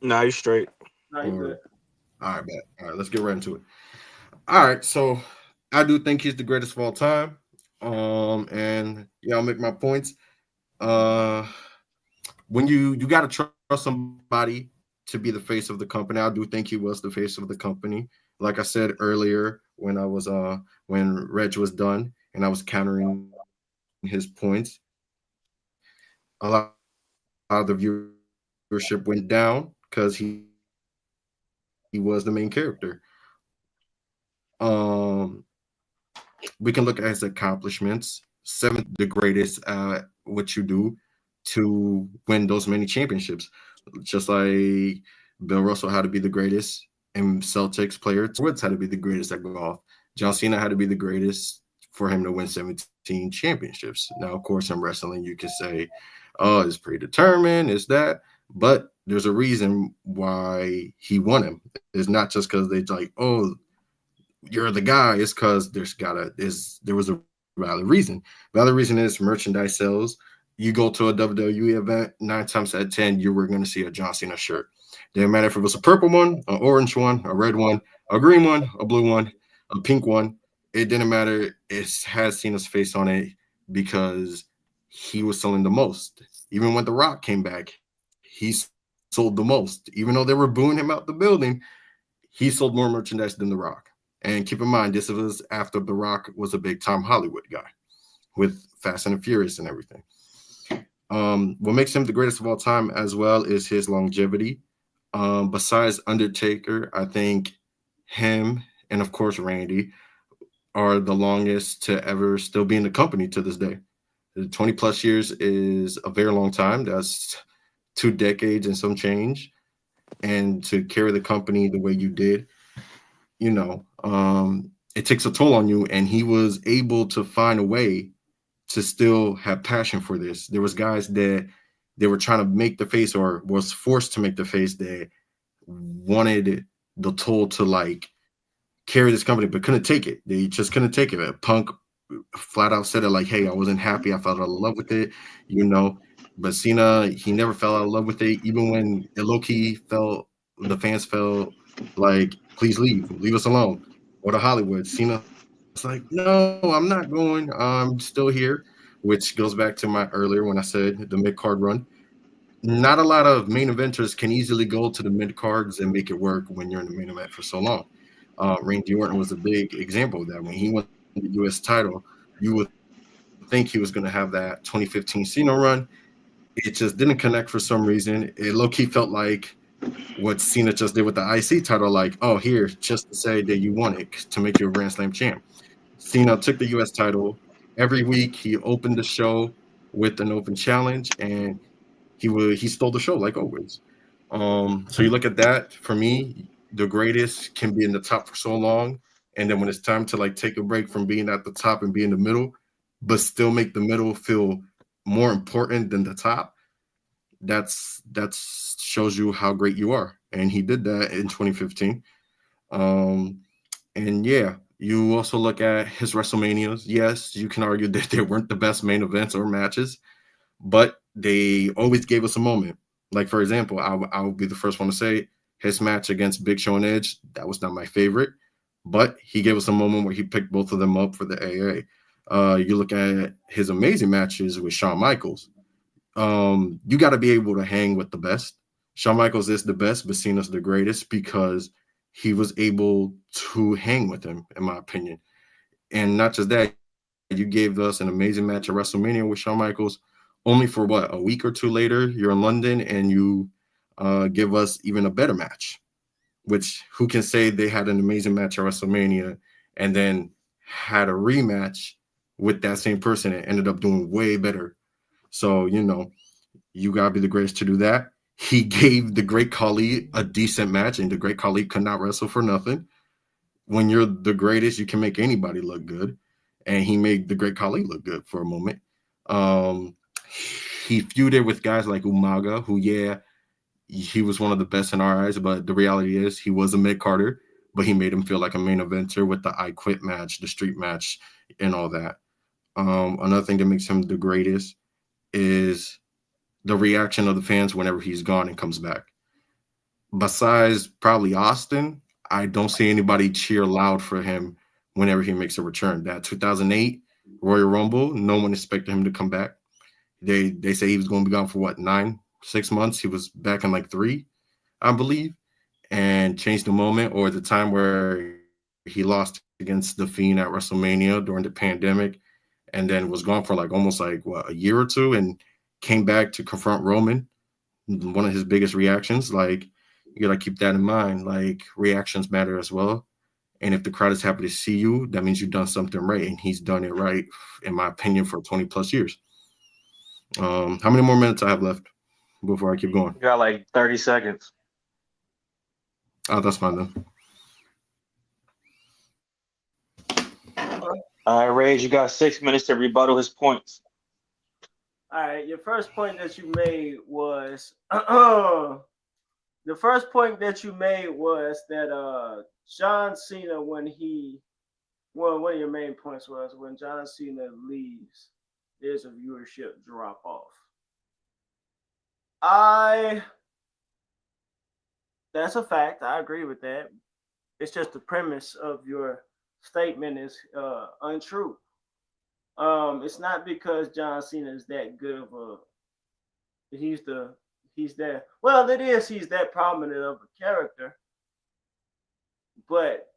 [SPEAKER 4] Nah, you straight.
[SPEAKER 2] No, you good.
[SPEAKER 1] Or all right, bet. All right, let's get right into it. All right, so I do think he's the greatest of all time. And yeah, I'll make my points. Uh, when you got to trust somebody to be the face of the company, I do think he was the face of the company. Like I said earlier, when Reg was done and I was countering his points, a lot of the viewership went down because he was the main character. Um, we can look at his accomplishments. Seven times the greatest at what you do to win those many championships. Just like Bill Russell had to be the greatest in Celtics player, Tiger Woods had to be the greatest at golf. John Cena had to be the greatest for him to win 17 championships. Now, of course, in wrestling, you can say, oh, it's predetermined, it's that, but there's a reason why he won him. It's not just because they like, oh, you're the guy. It's because there was a valid reason. Valid reason is merchandise sales. You go to a WWE event, 9 times out of 10, you were going to see a John Cena shirt. Didn't matter if it was a purple one, an orange one, a red one, a green one, a blue one, a pink one. It didn't matter. It has Cena's face on it because he was selling the most. Even when The Rock came back, he sold the most. Even though they were booing him out the building, he sold more merchandise than The Rock. And keep in mind, this was after The Rock was a big time Hollywood guy with Fast and the Furious and everything. What makes him the greatest of all time as well is his longevity. Besides Undertaker, I think him and of course Randy are the longest to ever still be in the company to this day. 20 plus years is a very long time. That's 2 decades and some change. And to carry the company the way you did, it takes a toll on you. And he was able to find a way to still have passion for this. There was guys that they were trying to make the face or was forced to make the face that wanted the toll to like carry this company, but couldn't take it. They just couldn't take it. Punk flat out said it like, "Hey, I wasn't happy. I fell out of love with it," you know. But Cena, he never fell out of love with it, even when it low key felt the fans felt like, "Please leave us alone." Or the Hollywood, Cena's like, "No, I'm not going. I'm still here," which goes back to my earlier when I said the mid card run. Not a lot of main eventers can easily go to the mid cards and make it work when you're in the main event for so long. Randy Orton was a big example of that. When he won the U.S. title, you would think he was going to have that 2015 Cena run. It just didn't connect for some reason. It low key felt like what Cena just did with the IC title, like, oh, here, just to say that you won it to make you a Grand Slam champ. Cena took the U.S. title. Every week, he opened the show with an open challenge, and he stole the show like always. So you look at that. For me, the greatest can be in the top for so long, and then when it's time to like take a break from being at the top and be in the middle, but still make the middle feel more important than the top. That shows you how great you are, and he did that in 2015. Um, and yeah, you also look at his WrestleManias. Yes, you can argue that they weren't the best main events or matches, but they always gave us a moment. Like for example, I'll be the first one to say his match against Big Show and Edge, that was not my favorite, but he gave us a moment where he picked both of them up for the AA. You look at his amazing matches with Shawn Michaels. You got to be able to hang with the best. Shawn Michaels is the best, but Cena's the greatest because he was able to hang with him, in my opinion. And not just that, you gave us an amazing match at WrestleMania with Shawn Michaels, only for what, a week or two later, you're in London and you give us even a better match. Which who can say they had an amazing match at WrestleMania and then had a rematch with that same person and ended up doing way better. So, you gotta be the greatest to do that. He gave the Great Khali a decent match, and the Great Khali could not wrestle for nothing. When you're the greatest, you can make anybody look good, and he made the Great Khali look good for a moment. Um, he feuded with guys like Umaga, who, yeah, he was one of the best in our eyes, but the reality is he was a mid Carter, but he made him feel like a main eventer with the I Quit match, the street match, and all that. Another thing that makes him the greatest is the reaction of the fans whenever he's gone and comes back. Besides probably Austin, I don't see anybody cheer loud for him whenever he makes a return. That 2008 Royal Rumble, no one expected him to come back. They say he was going to be gone for what, 6 months. He was back in like 3, I believe, and changed the moment, or the time where he lost against the Fiend at WrestleMania during the pandemic, and then was gone for like almost like what, a year or two, and came back to confront Roman. One of his biggest reactions, like, you gotta keep that in mind. Like, reactions matter as well. And if the crowd is happy to see you, that means you've done something right, and he's done it right, in my opinion, for 20 plus years. How many more minutes I have left before I keep going?
[SPEAKER 4] You got like 30 seconds.
[SPEAKER 1] Oh, that's fine then.
[SPEAKER 4] All right, Rage, you got 6 minutes to rebuttal his points.
[SPEAKER 2] All right, your first point that you made was that John Cena, one of your main points was when John Cena leaves, there's a viewership drop off. That's a fact. I agree with that. It's just the premise of your statement is untrue. It's not because John Cena is that good of a he's that well it is he's that prominent of a character, but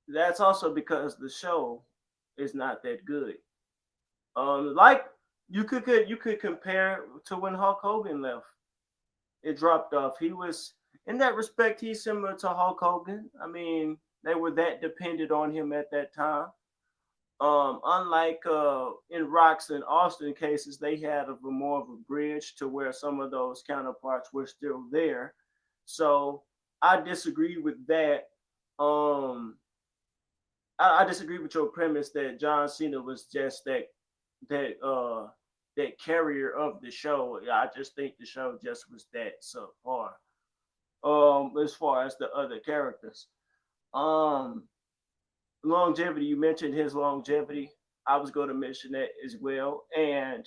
[SPEAKER 2] that's also because the show is not that good. Like you could compare to when Hulk Hogan left. It dropped off. He was in that respect he's similar to Hulk Hogan. I mean, they were that dependent on him at that time. Unlike in Rock's and Austin cases, they had more of a bridge to where some of those counterparts were still there. So I disagree with that. I disagree with your premise that John Cena was just that carrier of the show. I just think the show just was that subpar. As far as the other characters. Longevity, you mentioned his longevity. I was going to mention that as well. And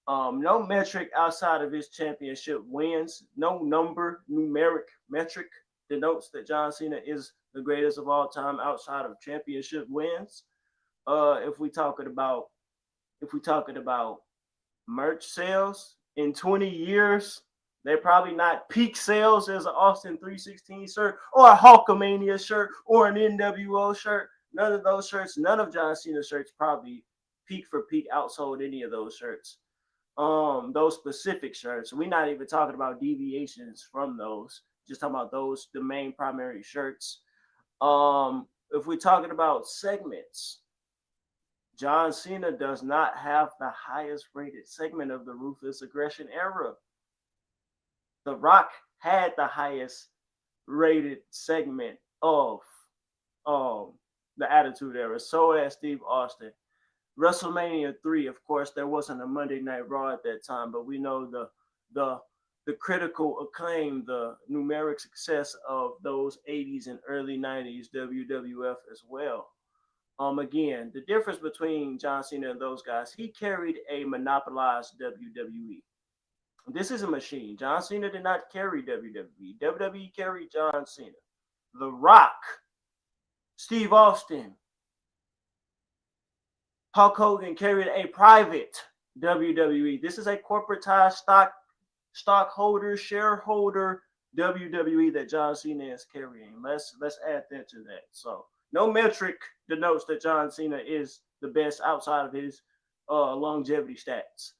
[SPEAKER 2] no metric outside of his championship wins, no numeric metric denotes that John Cena is the greatest of all time outside of championship wins. If we talking about merch sales in 20 years, they're probably not peak sales as an Austin 316 shirt or a Hulkamania shirt or an NWO shirt. None of those shirts, none of John Cena's shirts probably peak for peak outsold any of those shirts. Those specific shirts. We're not even talking about deviations from those. Just talking about those, the main primary shirts. If we're talking about segments, John Cena does not have the highest rated segment of the Ruthless Aggression era. The Rock had the highest rated segment of the Attitude Era. So as Steve Austin. WrestleMania 3, of course, there wasn't a Monday Night Raw at that time, but we know the critical acclaim, the numeric success of those 80s and early 90s WWF as well. Again, the difference between John Cena and those guys, he carried a monopolized WWE. This is a machine. John Cena did not carry WWE. WWE carried John Cena. The Rock, Steve Austin, Hulk Hogan carried a private WWE. This is a corporatized stockholder, shareholder WWE that John Cena is carrying. Let's add that to that. So no metric denotes that John Cena is the best outside of his longevity stats.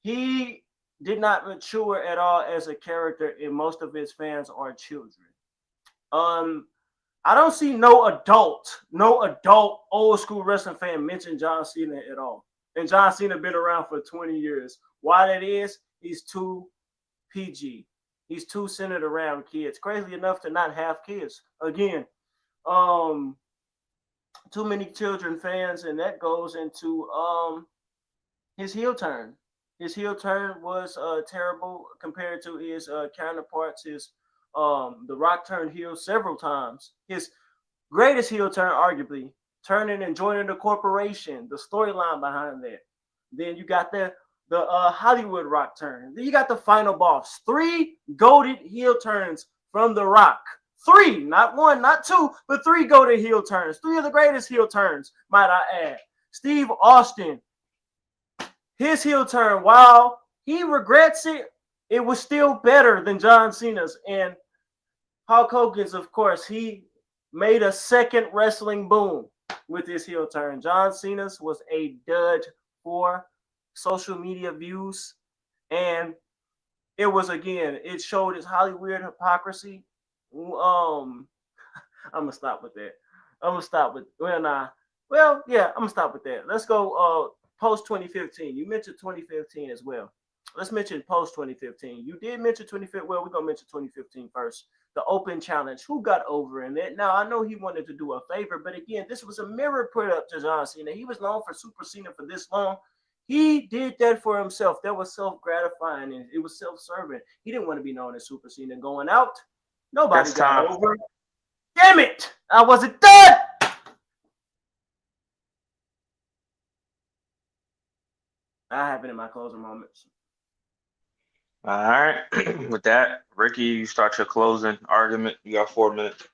[SPEAKER 2] He did not mature at all as a character, and most of his fans are children. I don't see no adult old school wrestling fan mention John Cena at all. And John Cena been around for 20 years. Why that is, he's too PG. He's too centered around kids. Crazy enough to not have kids. Again, too many children fans, and that goes into his heel turn. His heel turn was terrible compared to his counterparts. The Rock turned heel several times. His greatest heel turn, arguably, turning and joining the corporation. The storyline behind that. Then you got the Hollywood Rock turn. Then you got the Final Boss. 3 goated heel turns from The Rock. Three, not one, not two, but three go to heel turns. Three of the greatest heel turns, might I add. Steve Austin, his heel turn, while he regrets it, it was still better than John Cena's. And Hulk Hogan's, of course, he made a second wrestling boom with his heel turn. John Cena's was a dud for social media views. And it was, again, it showed its Hollywood hypocrisy. I'm gonna stop with that. I'm gonna stop with I'm gonna stop with that. Let's go post 2015. You mentioned 2015 as well. Let's mention post 2015. You did mention 2015. Well, we're gonna mention 2015 first. The Open Challenge. Who got over in it? Now I know he wanted to do a favor, but again, this was a mirror put up to John Cena. He was known for Super Cena for this long. He did that for himself. That was self-gratifying and it was self-serving. He didn't want to be known as Super Cena going out. Nobody got over. Damn it! I wasn't done! I have it in my closing moments.
[SPEAKER 4] All right. With that, Ricky, you start your closing argument. You got 4 minutes.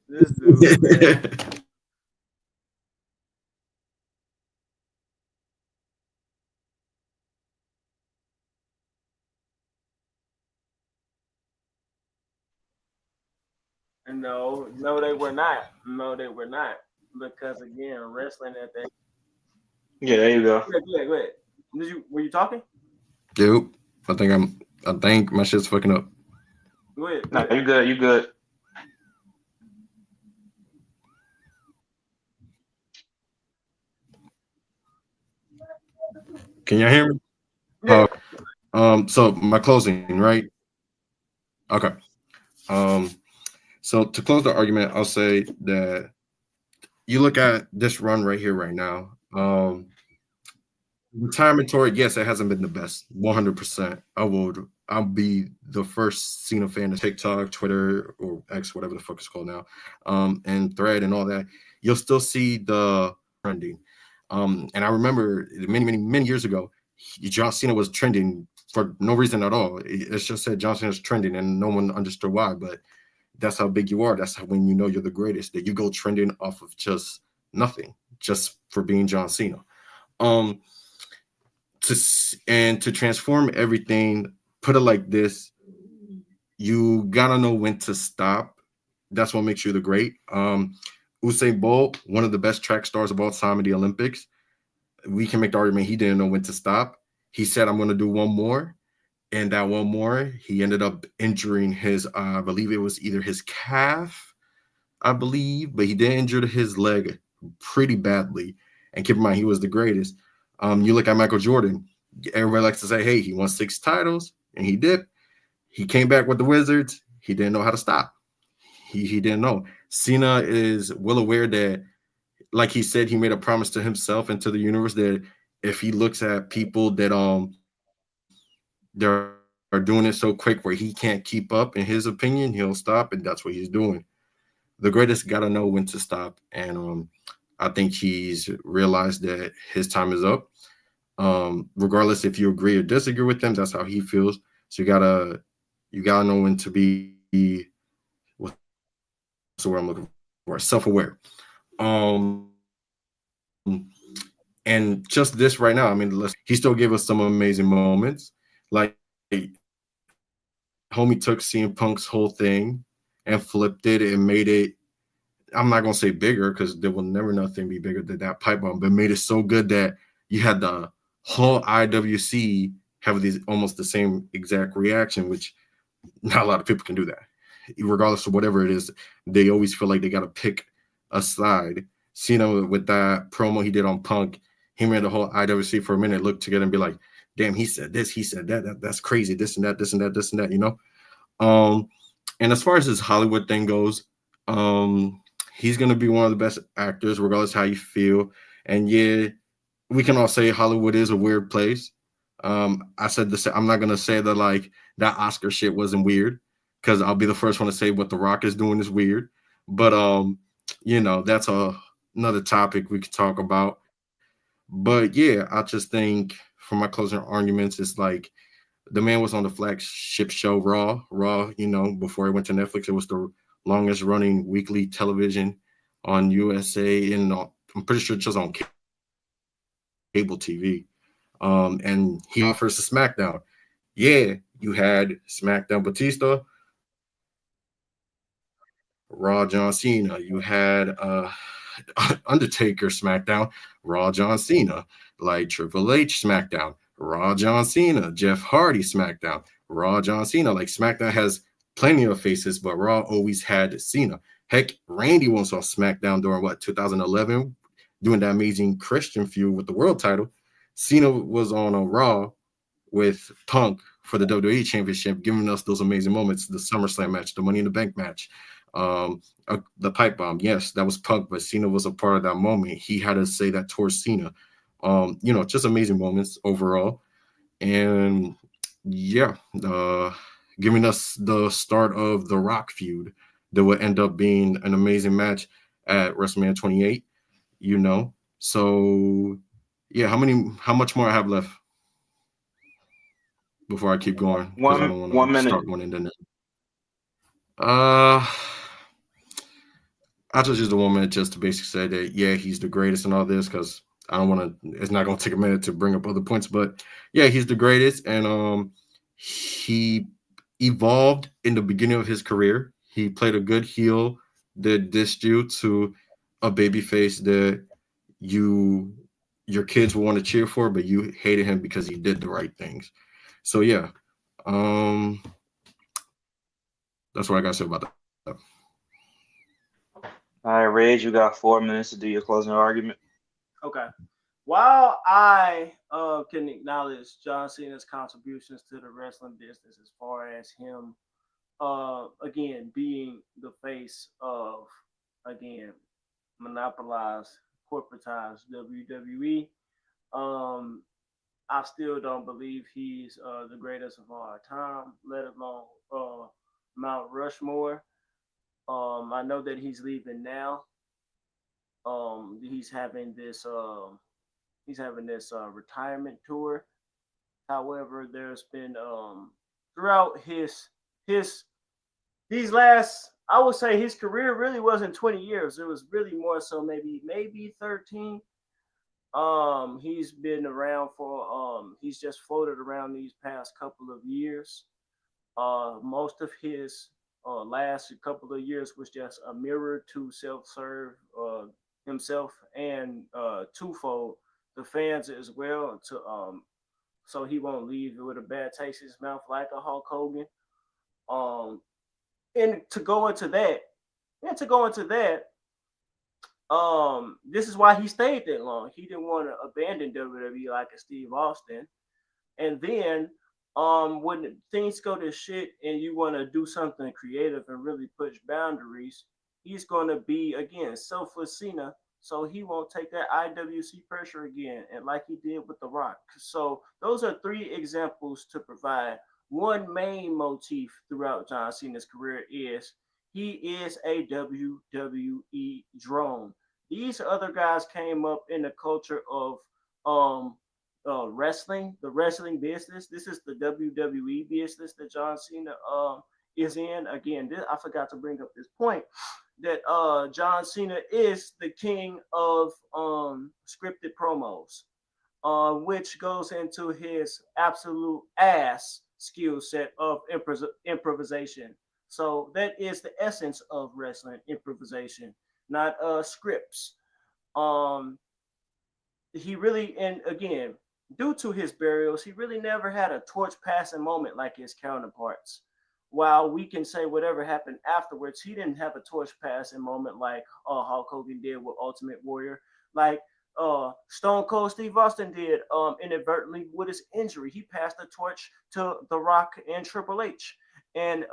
[SPEAKER 2] This dude, man. No, they were not. No, they were not. Because again, wrestling at that.
[SPEAKER 4] Yeah, there you go.
[SPEAKER 2] Go ahead. Were you talking?
[SPEAKER 1] Dude, I think my shit's fucking up.
[SPEAKER 2] Go ahead.
[SPEAKER 4] No, you good. You good.
[SPEAKER 1] Can you hear me?
[SPEAKER 2] Yeah.
[SPEAKER 1] So my closing, right? Okay. So to close the argument, I'll say that you look at this run right here, right now. Retirement tour, yes, it hasn't been the best. 100%. I'll be the first Cena fan to TikTok, Twitter, or X, whatever the fuck it's called now, and Thread and all that. You'll still see the trending. And I remember many years ago, John Cena was trending for no reason at all. It's just said John Cena's trending, and no one understood why. But that's how big you are. That's how, when you know you're the greatest, that you go trending off of just nothing, just for being John Cena. To transform everything, put it like this: you gotta know when to stop. That's what makes you the great. Usain Bolt, one of the best track stars of all time in the Olympics. We can make the argument he didn't know when to stop. He said, "I'm going to do one more." And that one more, he ended up injuring his, I believe it was either his calf, I believe, but he did injure his leg pretty badly. And keep in mind, he was the greatest. You look at Michael Jordan. Everybody likes to say, hey, he won 6 titles, and he did. He came back with the Wizards. He didn't know how to stop. He didn't know. Cena is well aware that, like he said, he made a promise to himself and to the universe that if he looks at people that they're doing it so quick where he can't keep up, in his opinion, he'll stop, and that's what he's doing. The greatest got to know when to stop, and I think he's realized that his time is up. Regardless if you agree or disagree with him, that's how he feels. So you gotta know when to be, what's the word I'm looking for, self-aware. And just this right now, I mean, he still gave us some amazing moments. Like, homie took CM Punk's whole thing and flipped it and made it, I'm not going to say bigger because there will never nothing be bigger than that pipe bomb, but made it so good that you had the whole IWC have these almost the same exact reaction, which not a lot of people can do that. Regardless of whatever it is, they always feel like they got to pick a side. Cena, with that promo he did on Punk, he made the whole IWC for a minute look together and be like, damn, he said this, he said that, that's crazy, this and that, this and that, this and that, you know? And as far as his Hollywood thing goes, he's going to be one of the best actors, regardless how you feel. And yeah, we can all say Hollywood is a weird place. I said this, I'm not going to say that like that Oscar shit wasn't weird, because I'll be the first one to say what The Rock is doing is weird. But, you know, that's another topic we could talk about. But yeah, I just think for my closing arguments, it's like the man was on the flagship show Raw. Raw, before it went to Netflix, it was the longest running weekly television on USA, and I'm pretty sure just on cable TV. And he offers a SmackDown. Yeah, you had SmackDown Batista, Raw John Cena. You had Undertaker SmackDown, Raw John Cena, like Triple H SmackDown, Raw John Cena, Jeff Hardy SmackDown, Raw John Cena. Like SmackDown has plenty of faces, but Raw always had Cena. Heck, Randy was on SmackDown during 2011, doing that amazing Christian feud with the world title. Cena was on a Raw with Punk for the WWE Championship, giving us those amazing moments. The SummerSlam match, the Money in the Bank match, the pipe bomb. Yes, that was Punk, but Cena was a part of that moment. He had to say that towards Cena. Just amazing moments overall. And yeah, giving us the start of the Rock feud that would end up being an amazing match at WrestleMania 28. So yeah, how much more I have left before I keep going because I
[SPEAKER 4] One
[SPEAKER 1] don't
[SPEAKER 4] one
[SPEAKER 1] want to
[SPEAKER 4] minute.
[SPEAKER 1] start one and then. Uh, I just use the woman just to basically say that yeah, he's the greatest and all this because I don't want to. It's not going to take a minute to bring up other points, but yeah, he's the greatest, and he evolved in the beginning of his career. He played a good heel that dissed you to a baby face that you your kids will want to cheer for, but you hated him because he did the right things. So yeah, um, that's what I got to say about that.
[SPEAKER 4] All right, Rage, you got 4 minutes to do your closing argument.
[SPEAKER 2] Okay. While I can acknowledge John Cena's contributions to the wrestling business as far as him again being the face of again monopolized corporatized WWE. Um, I still don't believe he's the greatest of all time, let alone Mount Rushmore. I know that he's leaving now. He's having this retirement tour. However, there's been throughout his these last, I would say his career really wasn't 20 years. It was really more so maybe 13. He's been around for he's just floated around these past couple of years. Most of his last couple of years was just a mirror to self-serve himself and twofold the fans as well to so he won't leave with a bad taste in his mouth like a Hulk Hogan. Um, and to go into that, and to go into that, this is why he stayed that long. He didn't want to abandon WWE like a Steve Austin. And then when things go to shit and you want to do something creative and really push boundaries, he's going to be again selfless Cena, so he won't take that IWC pressure again, and like he did with The Rock. So those are three examples to provide. One main motif throughout John Cena's career is he is a WWE drone. These other guys came up in the culture of um wrestling, the wrestling business. This is the WWE business that John Cena is in. Again, I forgot to bring up this point that John Cena is the king of scripted promos, which goes into his absolute ass skill set of improvisation. So that is the essence of wrestling improvisation, not scripts. Um, he really, and again, due to his burials, he really never had a torch passing moment like his counterparts. While we can say whatever happened afterwards, he didn't have a torch passing moment like Hulk Hogan did with Ultimate Warrior, like Stone Cold Steve Austin did inadvertently with his injury. He passed the torch to The Rock and Triple H, and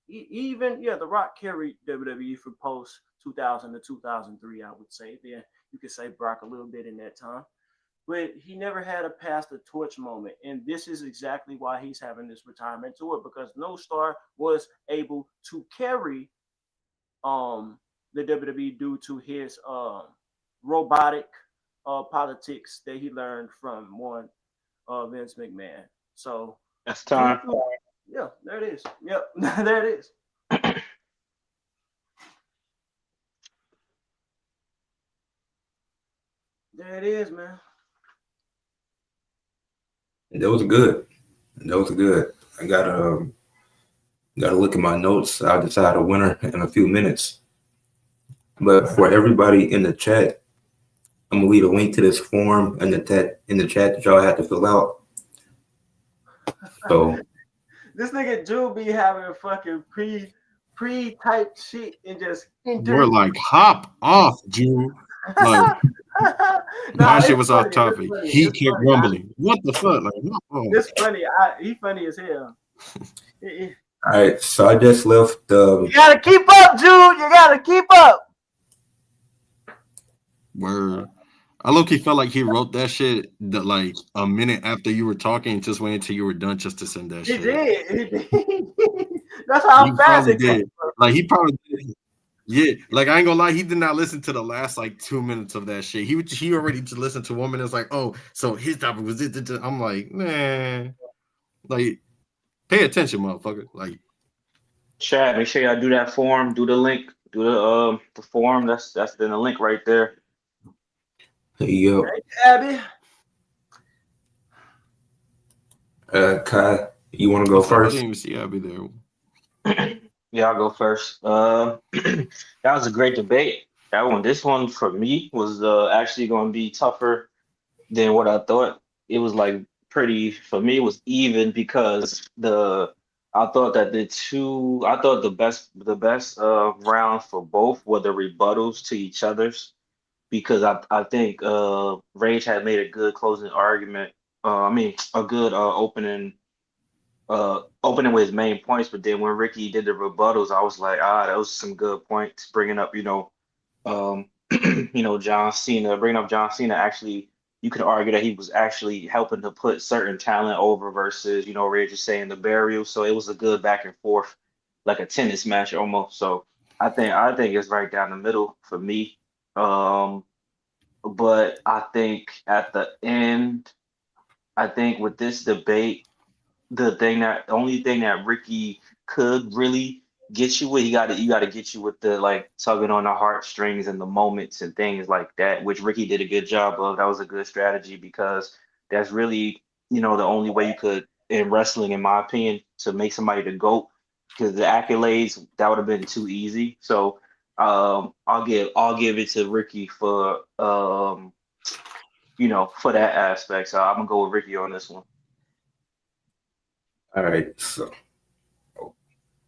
[SPEAKER 2] even The Rock carried WWE for post 2000 to 2003, I would say. Then you could say Brock a little bit in that time, but he never had a pass the torch moment. And this is exactly why he's having this retirement tour, because no star was able to carry um, the WWE due to his robotic, politics that he learned from one Vince McMahon. So
[SPEAKER 4] That's
[SPEAKER 2] Drew,
[SPEAKER 4] time.
[SPEAKER 2] yeah, there it is. Yep, there it is. There it is, man.
[SPEAKER 3] That was good. That was good. I gotta look at my notes. I'll decide a winner in a few minutes. But for everybody in the chat, I'm gonna leave a link to this form in the chat that y'all have to fill out. So
[SPEAKER 2] This nigga Drew be having fucking pre-typed shit and just
[SPEAKER 1] We're
[SPEAKER 2] enter.
[SPEAKER 1] like, hop off, Jew. Like, my
[SPEAKER 2] Nah,
[SPEAKER 1] shit
[SPEAKER 2] it's
[SPEAKER 1] was off
[SPEAKER 2] funny. It's
[SPEAKER 1] topic.
[SPEAKER 2] funny.
[SPEAKER 1] He
[SPEAKER 2] It's
[SPEAKER 1] kept
[SPEAKER 2] funny.
[SPEAKER 1] rumbling. What the fuck? Like, oh.
[SPEAKER 2] It's funny. He funny as hell.
[SPEAKER 3] all right, so I just left
[SPEAKER 2] You gotta keep up, Jude. You gotta keep up.
[SPEAKER 1] Word. I low-key felt like he wrote that shit that like a minute after you were talking, just waiting until you were done just to send that
[SPEAKER 2] He
[SPEAKER 1] shit.
[SPEAKER 2] did. He did. That's how
[SPEAKER 1] He
[SPEAKER 2] fast
[SPEAKER 1] probably
[SPEAKER 2] it came.
[SPEAKER 1] did. Like he probably did. Yeah, like I ain't gonna lie, he did not listen to the last like 2 minutes of that shit. He already just listened to 1 minute. It's like, oh, so his topic was it. I'm like, man, like pay attention, motherfucker. Like,
[SPEAKER 4] Chat. Make sure y'all do that form. Do the link. Do the form. That's in the link right there.
[SPEAKER 3] Yep.
[SPEAKER 2] Thank you, Abby.
[SPEAKER 3] Kai, you wanna go
[SPEAKER 1] what's up? I didn't
[SPEAKER 3] first?
[SPEAKER 1] even see I'll be there.
[SPEAKER 4] Yeah, I'll go first. That was a great debate. This one for me was actually going to be tougher than what I thought. It was like pretty for me. It was even because I thought the best rounds for both were the rebuttals to each other's because I think Rage had made a good closing argument. I mean, a good opening with his main points, but then when Ricky did the rebuttals, I was like, that was some good points, bringing up, um, John Cena, bringing up John Cena. Actually, you could argue that he was actually helping to put certain talent over versus, Ray just saying the burial. So it was a good back and forth, like a tennis match almost. So I think it's right down the middle for me. Um, but I think at the end, I think with this debate the only thing that Ricky could really get you with, you got to get you with the like tugging on the heartstrings and the moments and things like that, which Ricky did a good job of. That was a good strategy because that's really, the only way you could in wrestling, in my opinion, to make somebody the GOAT, because the accolades that would have been too easy. So I'll give it to Ricky for for that aspect. So I'm gonna go with Ricky on this one.
[SPEAKER 3] All right, so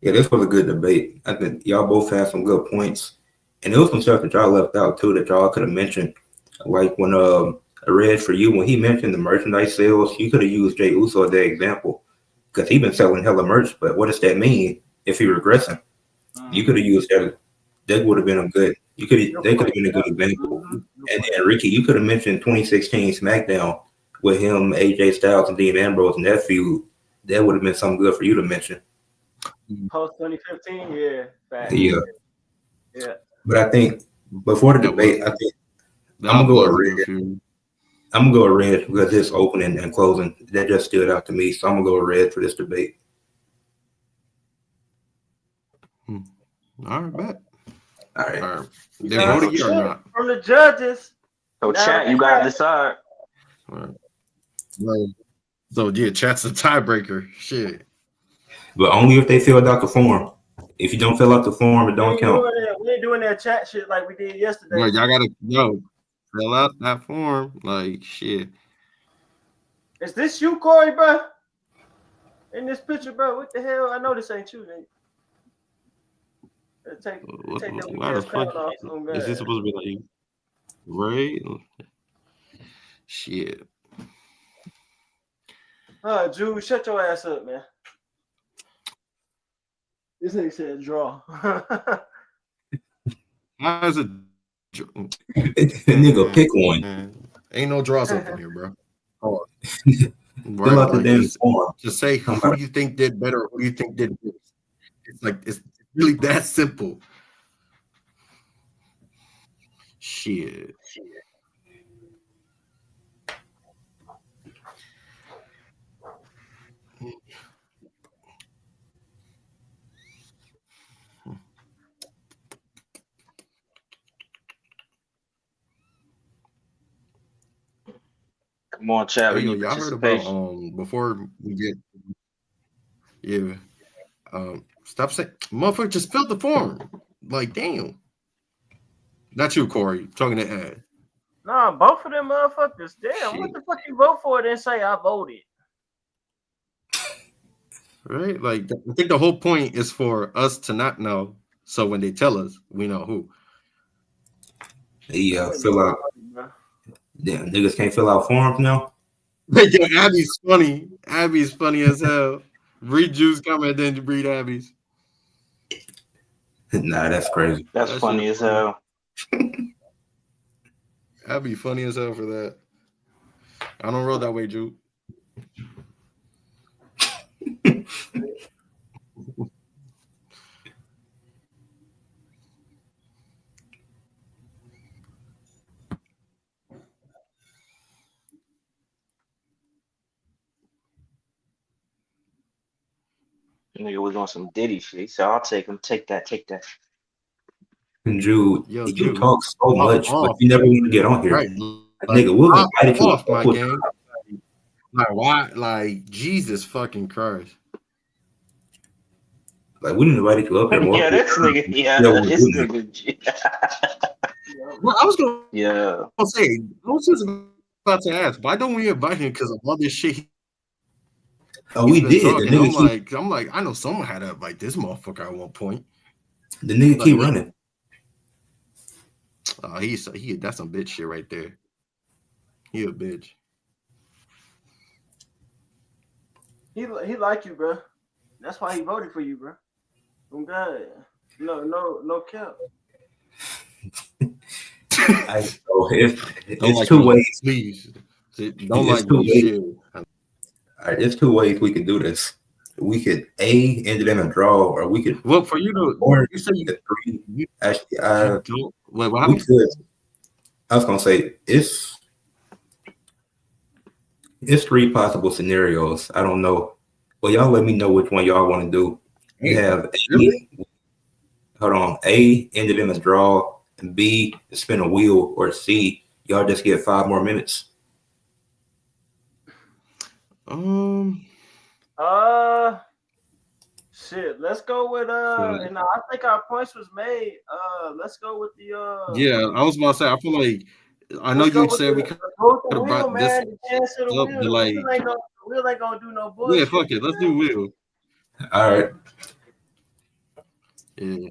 [SPEAKER 3] yeah, this was a good debate. I think y'all both had some good points, and there was some stuff that y'all left out too that y'all could have mentioned. Like when I read for you when he mentioned the merchandise sales, you could have used Jay Uso as the example because he been selling hella merch. But what does that mean if he regressing? You could
[SPEAKER 2] Mm-hmm.
[SPEAKER 3] have used that. That would have been a good. You could.
[SPEAKER 2] Good
[SPEAKER 3] They could
[SPEAKER 2] point.
[SPEAKER 3] have been a good example.
[SPEAKER 2] Mm-hmm. Good
[SPEAKER 3] And
[SPEAKER 2] point.
[SPEAKER 3] then Ricky, you could have mentioned 2016 SmackDown with him, AJ Styles, and Dean Ambrose in that feud. That would have been something good for you to mention.
[SPEAKER 2] Post 2015, yeah, facts.
[SPEAKER 3] Yeah.
[SPEAKER 2] Yeah.
[SPEAKER 3] But I think before the
[SPEAKER 1] That would
[SPEAKER 3] debate, I think I'm
[SPEAKER 1] that
[SPEAKER 3] gonna go
[SPEAKER 1] was
[SPEAKER 3] with
[SPEAKER 1] a
[SPEAKER 3] Red.
[SPEAKER 1] good few.
[SPEAKER 3] I'm gonna go with Red because this opening and closing that just stood out to me. So I'm gonna go with Red for this debate.
[SPEAKER 1] Hmm. All right, bet.
[SPEAKER 3] All
[SPEAKER 1] All
[SPEAKER 3] right.
[SPEAKER 1] right,
[SPEAKER 2] We
[SPEAKER 1] they
[SPEAKER 2] got
[SPEAKER 3] And
[SPEAKER 2] a
[SPEAKER 3] so
[SPEAKER 1] voted yet or
[SPEAKER 2] split
[SPEAKER 1] not?
[SPEAKER 2] from the judges.
[SPEAKER 4] So
[SPEAKER 2] Now
[SPEAKER 4] chat,
[SPEAKER 2] the
[SPEAKER 4] you got to
[SPEAKER 2] chat.
[SPEAKER 4] decide.
[SPEAKER 1] All right. Right. So yeah, chat's the tiebreaker. Shit.
[SPEAKER 3] but only if they filled out the form. If you don't fill out the form, it
[SPEAKER 2] We
[SPEAKER 3] don't
[SPEAKER 2] ain't
[SPEAKER 3] count.
[SPEAKER 2] doing that. We ain't doing that chat shit like we did yesterday.
[SPEAKER 1] Like y'all gotta fill out that form. Like shit.
[SPEAKER 2] Is this you, Corey, bro? In this picture, bro? What the hell? I know this ain't you, nigga. Take that weak
[SPEAKER 1] Why the
[SPEAKER 2] ass crown
[SPEAKER 1] fuck
[SPEAKER 2] off. Oh
[SPEAKER 1] is this
[SPEAKER 2] god.
[SPEAKER 1] supposed to be like Ray? Shit.
[SPEAKER 2] Jude, shut your ass up, man. This nigga said draw.
[SPEAKER 1] How is it?
[SPEAKER 3] Nigga, pick one.
[SPEAKER 1] Ain't no draws up in here, bro. Oh,
[SPEAKER 3] Fill
[SPEAKER 1] right.
[SPEAKER 3] out the
[SPEAKER 1] Like
[SPEAKER 3] damn form.
[SPEAKER 1] just say who you think did better or who you think did worse. It's like it's really that simple. Shit.
[SPEAKER 4] Come on, chat.
[SPEAKER 1] Hey
[SPEAKER 4] We
[SPEAKER 1] yo,
[SPEAKER 4] need
[SPEAKER 1] y'all heard about
[SPEAKER 4] participation.
[SPEAKER 1] before we get yeah stop saying motherfucker just fill the form. Like damn. Not you, Corey. Talking to Ed.
[SPEAKER 2] Nah, both of them motherfuckers. Damn, what
[SPEAKER 1] Shit.
[SPEAKER 2] the fuck you vote for? Then say I voted.
[SPEAKER 1] Right? Like I think the whole point is for us to not know. So when they tell us, we know who.
[SPEAKER 3] They
[SPEAKER 2] I wouldn't
[SPEAKER 3] fill
[SPEAKER 2] vote
[SPEAKER 3] out.
[SPEAKER 2] for you, bro.
[SPEAKER 3] Damn, niggas can't fill out forms now.
[SPEAKER 1] Yo, Abby's funny. Abby's funny as hell. Read Juice comment, then read Abby's.
[SPEAKER 3] Nah, that's crazy.
[SPEAKER 4] That's
[SPEAKER 1] That shit
[SPEAKER 4] funny as
[SPEAKER 1] funny.
[SPEAKER 4] hell.
[SPEAKER 1] Abby funny as hell for that. I don't roll that way, Juke.
[SPEAKER 4] Nigga was on some Diddy shit. He said, "I'll take him. Take that. Take that."
[SPEAKER 3] And Jude,
[SPEAKER 1] Yo,
[SPEAKER 3] you
[SPEAKER 1] Juke.
[SPEAKER 3] talk so
[SPEAKER 1] Pop
[SPEAKER 3] much, but
[SPEAKER 1] off.
[SPEAKER 3] you never want to get on here.
[SPEAKER 1] Right. Like
[SPEAKER 3] Nigga, we'll
[SPEAKER 1] pop
[SPEAKER 3] invite you
[SPEAKER 1] off, my
[SPEAKER 3] multiple
[SPEAKER 1] gang.
[SPEAKER 3] times.
[SPEAKER 1] Like why? Like Jesus fucking Christ.
[SPEAKER 3] Like we didn't invite you up here
[SPEAKER 4] Yeah,
[SPEAKER 3] multiple
[SPEAKER 4] this
[SPEAKER 3] times.
[SPEAKER 4] nigga.
[SPEAKER 3] You
[SPEAKER 4] Yeah,
[SPEAKER 3] never want to
[SPEAKER 4] this
[SPEAKER 3] do that.
[SPEAKER 4] nigga.
[SPEAKER 1] Well, I was gonna
[SPEAKER 4] Yeah.
[SPEAKER 1] say, I was just about to ask, why don't we invite him because of all this shit
[SPEAKER 3] Oh,
[SPEAKER 1] he's
[SPEAKER 3] we
[SPEAKER 1] been
[SPEAKER 3] did. The
[SPEAKER 1] talking?
[SPEAKER 3] nigga keep
[SPEAKER 1] I'm like, I know someone had to invite this motherfucker at one point.
[SPEAKER 3] the nigga
[SPEAKER 1] Like
[SPEAKER 3] keep running.
[SPEAKER 1] he that's some bitch shit right there. He a bitch.
[SPEAKER 2] He like you, bro. That's why he voted for you, bro. Oh God, no cap.
[SPEAKER 3] So if
[SPEAKER 1] Don't
[SPEAKER 3] it's
[SPEAKER 1] like
[SPEAKER 3] two
[SPEAKER 1] me,
[SPEAKER 3] ways,
[SPEAKER 1] please. Don't
[SPEAKER 3] it's
[SPEAKER 1] like
[SPEAKER 3] two
[SPEAKER 1] me,
[SPEAKER 3] ways.
[SPEAKER 1] shit.
[SPEAKER 3] All right, there's two ways we can do this. We could end it in a draw, or we could,
[SPEAKER 1] Well, for you to,
[SPEAKER 3] or
[SPEAKER 1] you say
[SPEAKER 3] the three.
[SPEAKER 1] you,
[SPEAKER 3] Actually,
[SPEAKER 1] you don't. Wait, what
[SPEAKER 3] we
[SPEAKER 1] happened?
[SPEAKER 3] could. I was gonna say it's three possible scenarios. I don't know. Well, y'all let me know which one y'all want to do. You
[SPEAKER 1] Hey,
[SPEAKER 3] have
[SPEAKER 1] really?
[SPEAKER 3] hold on, A, ended in a draw, and B, spin a wheel, or C, y'all just get 5 more minutes.
[SPEAKER 1] Um,
[SPEAKER 2] Shit. Let's go with and I think our points was made. Let's go with the
[SPEAKER 1] yeah, I was about to say. I feel like I know
[SPEAKER 2] Let's go
[SPEAKER 1] you
[SPEAKER 2] with
[SPEAKER 1] said we
[SPEAKER 2] the
[SPEAKER 1] could
[SPEAKER 2] vote the
[SPEAKER 1] have
[SPEAKER 2] wheel,
[SPEAKER 1] brought this
[SPEAKER 2] man. The chance of the
[SPEAKER 1] up,
[SPEAKER 2] wheel.
[SPEAKER 1] but
[SPEAKER 2] The
[SPEAKER 1] like,
[SPEAKER 2] wheel ain't gonna do no
[SPEAKER 1] yeah,
[SPEAKER 2] bullshit.
[SPEAKER 1] fuck it, let's do Will.
[SPEAKER 3] All right.
[SPEAKER 1] Yeah,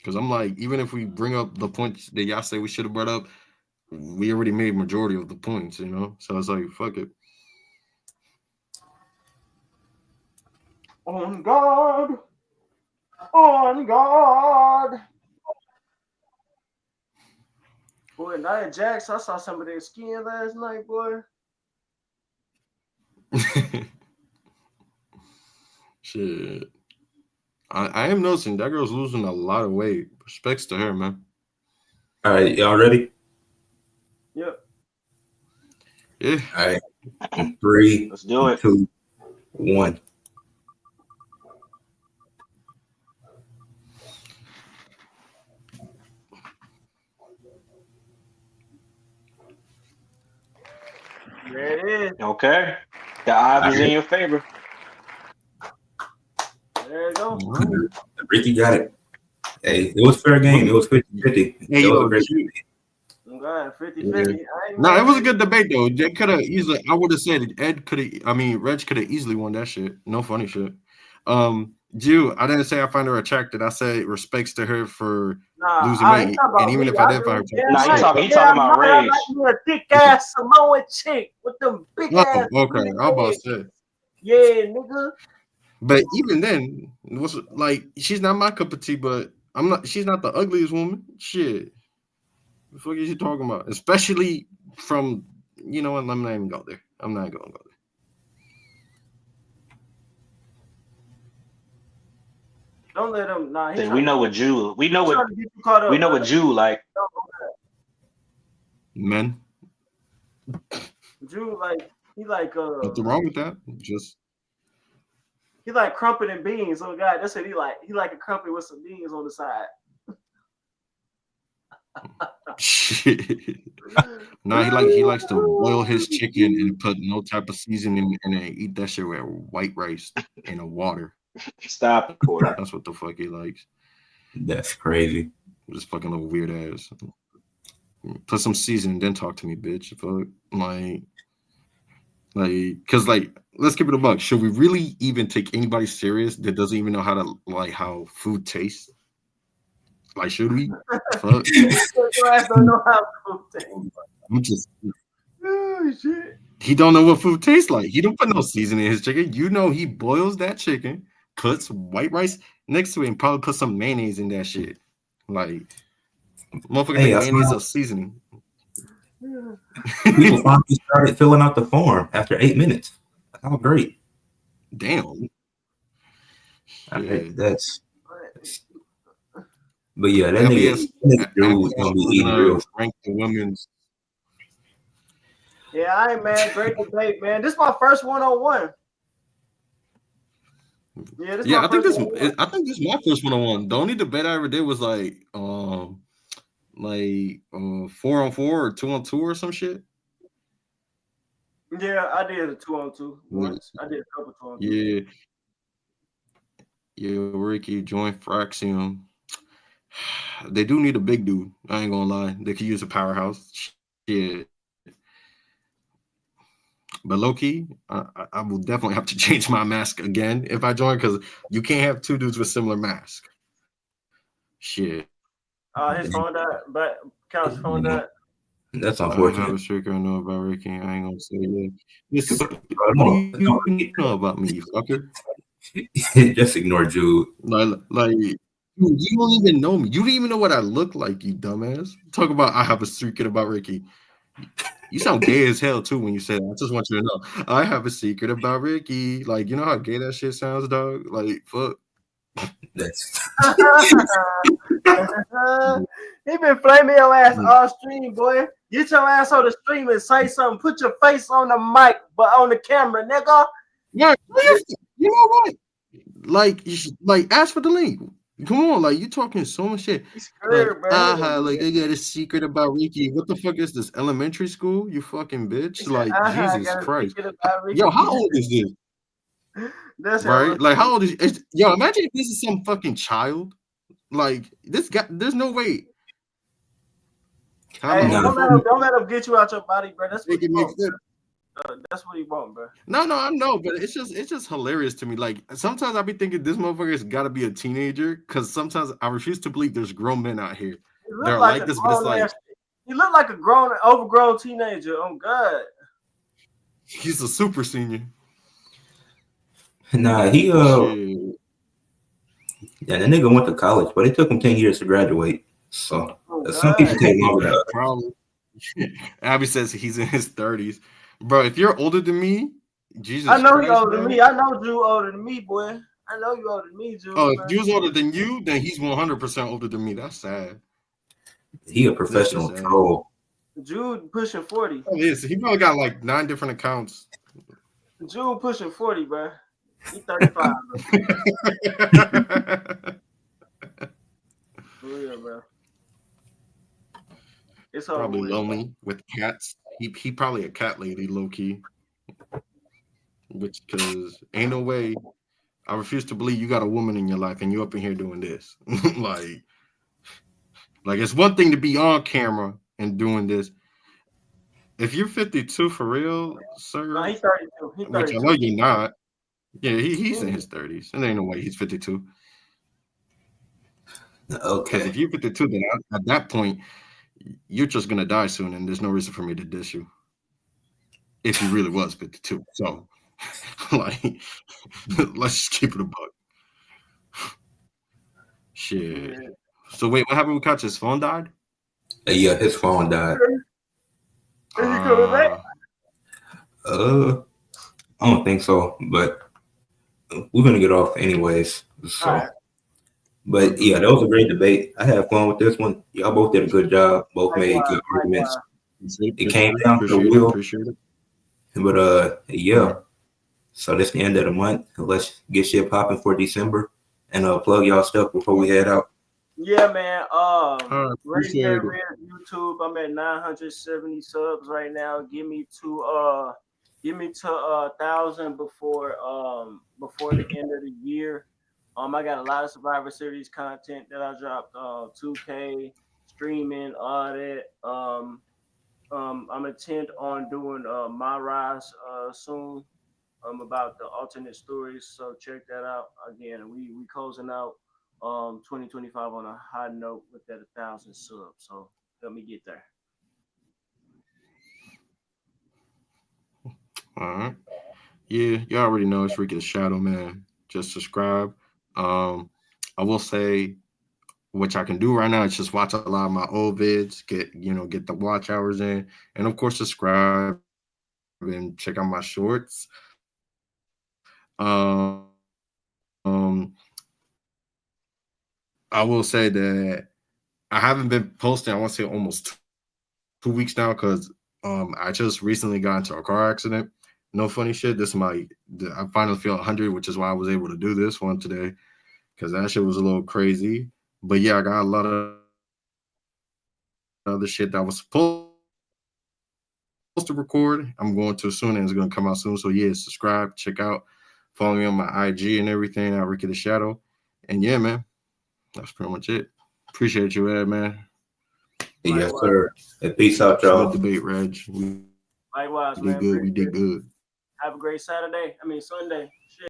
[SPEAKER 1] because I'm like, even if we bring up the points that y'all say we should have brought up, we already made majority of the points, you know. So it's like, fuck it.
[SPEAKER 2] On guard. On guard. Boy, Nia Jax, I saw some of their skin last night, boy.
[SPEAKER 1] Shit. I am noticing that girl's losing a lot of weight. Respects to her, man.
[SPEAKER 3] All right, y'all ready?
[SPEAKER 2] Yep.
[SPEAKER 1] Yeah.
[SPEAKER 3] All right. 3,
[SPEAKER 4] Let's do it.
[SPEAKER 3] 2, 1.
[SPEAKER 2] There it is.
[SPEAKER 4] Okay. The odds is in your favor.
[SPEAKER 2] There you go.
[SPEAKER 3] Ricky got it. Hey, it was fair game. It was 50-50.
[SPEAKER 1] Hey,
[SPEAKER 3] It was
[SPEAKER 1] yo,
[SPEAKER 3] a great
[SPEAKER 1] Juke.
[SPEAKER 2] I'm glad 50-50.
[SPEAKER 3] Yeah.
[SPEAKER 1] No, it was a good debate though. They could have easily. I would have said Ed could have. I mean, Reg could have easily won that shit. No funny shit. Jew, I didn't say I find her attractive. I said respects to her for losing
[SPEAKER 2] I ain't
[SPEAKER 1] weight.
[SPEAKER 2] talking
[SPEAKER 1] And
[SPEAKER 2] about
[SPEAKER 1] even
[SPEAKER 2] me.
[SPEAKER 1] if I
[SPEAKER 2] I
[SPEAKER 1] didn't find her
[SPEAKER 2] do.
[SPEAKER 1] attractive,
[SPEAKER 4] Nah, he
[SPEAKER 1] shit.
[SPEAKER 4] talking
[SPEAKER 2] I
[SPEAKER 4] about
[SPEAKER 2] like
[SPEAKER 4] Rage.
[SPEAKER 2] me a thick ass Samoan chick with them big
[SPEAKER 1] Oh,
[SPEAKER 2] ass.
[SPEAKER 1] okay. I'm about to say.
[SPEAKER 2] Yeah, nigga.
[SPEAKER 1] But even then, it was like she's not my cup of tea. But I'm not. She's not the ugliest woman. Shit. The fuck is you talking about? Especially from you know what? I'm not even go there. I'm not gonna go there.
[SPEAKER 2] Don't let him. Nah,
[SPEAKER 4] Then we know what Jew. We know
[SPEAKER 2] trying
[SPEAKER 4] what
[SPEAKER 2] to get you caught up.
[SPEAKER 4] we know what Jew like.
[SPEAKER 1] Men.
[SPEAKER 2] Drew he
[SPEAKER 1] Nothing wrong with that. Just
[SPEAKER 2] he like crumpet and beans. Oh God, that's what he like. He like a crumpet with some beans on the side.
[SPEAKER 1] Shit. Nah, he likes to boil his chicken and put no type of seasoning and then eat that shit with white rice in a water.
[SPEAKER 4] Stop it, Corey.
[SPEAKER 1] That's what the fuck he likes.
[SPEAKER 3] That's crazy.
[SPEAKER 1] This fucking little weird ass. Put some seasoning, then talk to me, bitch. Fuck. Cause let's keep it a buck. Should we really even take anybody serious that doesn't even know how to how food tastes? Like, should we? Fuck.
[SPEAKER 2] Your ass don't know how food tastes.
[SPEAKER 1] I'm just.
[SPEAKER 2] Oh shit.
[SPEAKER 1] He don't know what food tastes like. He don't put no seasoning in his chicken. You know, he boils that chicken, puts white rice next to it, and probably put some mayonnaise in that shit. Like, motherfucker,
[SPEAKER 3] Hey,
[SPEAKER 1] think mayonnaise is seasoning.
[SPEAKER 3] People finally started filling out the form after 8 minutes. How great!
[SPEAKER 1] Damn.
[SPEAKER 3] That's. But yeah, that
[SPEAKER 1] LBS
[SPEAKER 3] nigga dude gonna be eating real.
[SPEAKER 1] Rank the women's.
[SPEAKER 2] Yeah, all right, man. Great debate, man. This is my first 101.
[SPEAKER 1] Yeah, I think this is my first 101. The only debate I ever did was 4-on-4 or 2-on-2 or some shit.
[SPEAKER 2] Yeah, I did a 2-on-2 once. I did a couple 2-on-2.
[SPEAKER 1] Yeah, Ricky join Fraxium. They do need a big dude. I ain't gonna lie. They could use a powerhouse. Shit. But low key, I will definitely have to change my mask again if I join, because you can't have two dudes with similar masks. Shit.
[SPEAKER 2] His phone died, but Couch's phone died.
[SPEAKER 3] That's
[SPEAKER 1] I have
[SPEAKER 3] unfortunate.
[SPEAKER 1] a streaker I know about Ricky. I ain't gonna say it. Listen,
[SPEAKER 3] Bro,
[SPEAKER 1] what do you know about me, you fucker?
[SPEAKER 3] Just ignore Jude.
[SPEAKER 1] Dude, you don't even know me. You don't even know what I look like, you dumbass. Talk about I have a secret about Ricky. You sound gay as hell too when you say that. I just want you to know. I have a secret about Ricky. Like, you know how gay that shit sounds, dog? Like, fuck.
[SPEAKER 3] That's
[SPEAKER 2] He been flaming your ass all stream, boy. Get your ass on the stream and say something. Put your face on the mic, but on the camera, nigga.
[SPEAKER 1] Yeah, you know what? Like, ask for the link. Come on, you talking so much shit.
[SPEAKER 2] Scared,
[SPEAKER 1] I got a secret about Ricky. What the fuck is this? Elementary school? You fucking bitch. Jesus Christ. Yo, how old is this?
[SPEAKER 2] That's
[SPEAKER 1] right? How old is yo, imagine if this is some fucking child. This guy, there's no way.
[SPEAKER 2] Hey, don't let him get you out your body, bro. That's what he want. That's what he want, bro.
[SPEAKER 1] No, I know, but it's just hilarious to me. Sometimes I be thinking this motherfucker's got to be a teenager, because sometimes I refuse to believe there's grown men out here that are like this. But it's
[SPEAKER 2] he look like a overgrown teenager. Oh God,
[SPEAKER 1] he's a super senior.
[SPEAKER 3] Nah, he yeah, the nigga went to college, but it took him 10 years to graduate. So some people take longer.
[SPEAKER 1] Probably. Abby says he's in his 30s. Bro, if you're older than me, Jesus
[SPEAKER 2] I know
[SPEAKER 1] Christ,
[SPEAKER 2] you're older than me. I know you older than me, boy. I know you older than me, Jude.
[SPEAKER 1] Oh, if Jude's older than you, then he's 100% older than me. That's sad.
[SPEAKER 3] He a professional troll.
[SPEAKER 2] Jude pushing 40.
[SPEAKER 1] Oh, yes, he probably got 9 different accounts.
[SPEAKER 2] Jude pushing 40, bro. He's 35. For real, bro. It's
[SPEAKER 1] probably lonely with cats. He probably a cat lady, low key. Which, because ain't no way. I refuse to believe you got a woman in your life and you up in here doing this. It's one thing to be on camera and doing this. If you're 52 for real, sir.
[SPEAKER 2] No, he's 32. He's 32.
[SPEAKER 1] Which I know you're not. Yeah, he's in his 30s. And there ain't no way he's 52.
[SPEAKER 3] Okay.
[SPEAKER 1] Because if you're 52, then at that point, you're just gonna die soon, and there's no reason for me to diss you. If you really was 52. So let's just keep it a buck. Shit. So wait, what happened with Koch? His phone died?
[SPEAKER 3] Yeah, his phone died.
[SPEAKER 2] Is he coming back?
[SPEAKER 3] I don't think so, but we're gonna get off anyways. So,
[SPEAKER 2] right.
[SPEAKER 3] But yeah, that was a great debate. I had fun with this one. Y'all both did a good job. Both made good arguments. It came down to the wheel. But yeah. So that's the end of the month. Let's get shit popping for December and plug y'all stuff before we head out.
[SPEAKER 2] Yeah, man.
[SPEAKER 1] I
[SPEAKER 2] Raise
[SPEAKER 1] appreciate
[SPEAKER 2] that
[SPEAKER 1] it.
[SPEAKER 2] red YouTube. I'm at 970 subs right now. Give me to 1,000 before the end of the year. I got a lot of Survivor Series content that I dropped. 2K streaming, all that. I'm intent on doing my rise soon. About the alternate stories. So check that out. Again, we closing out 2025 on a high note with that 1,000 subs. So help me get there.
[SPEAKER 1] All right. Yeah, you already know it's Ricky the Shadow Man. Just subscribe. Um, I will say which I can do right now is just watch a lot of my old vids, get the watch hours in, and of course subscribe and check out my shorts. Um, I will say that I haven't been posting. I want to say almost 2 weeks now because I just recently got into a car accident. No funny shit. I finally feel 100, which is why I was able to do this one today because that shit was a little crazy. But yeah, I got a lot of other shit that was supposed to record. I'm going to soon, and it's going to come out soon. So yeah, subscribe, check out, follow me on my IG and everything at Ricky the Shadow. And yeah, man, that's pretty much it. Appreciate you, Ed, man.
[SPEAKER 3] Yes,
[SPEAKER 2] Likewise,
[SPEAKER 3] sir. And peace out,
[SPEAKER 1] Good
[SPEAKER 3] y'all.
[SPEAKER 1] debate, Reg. We did good. We
[SPEAKER 2] likewise,
[SPEAKER 1] did
[SPEAKER 2] man.
[SPEAKER 1] good.
[SPEAKER 2] Appreciate it. Have a great Saturday. I mean Sunday. Shit.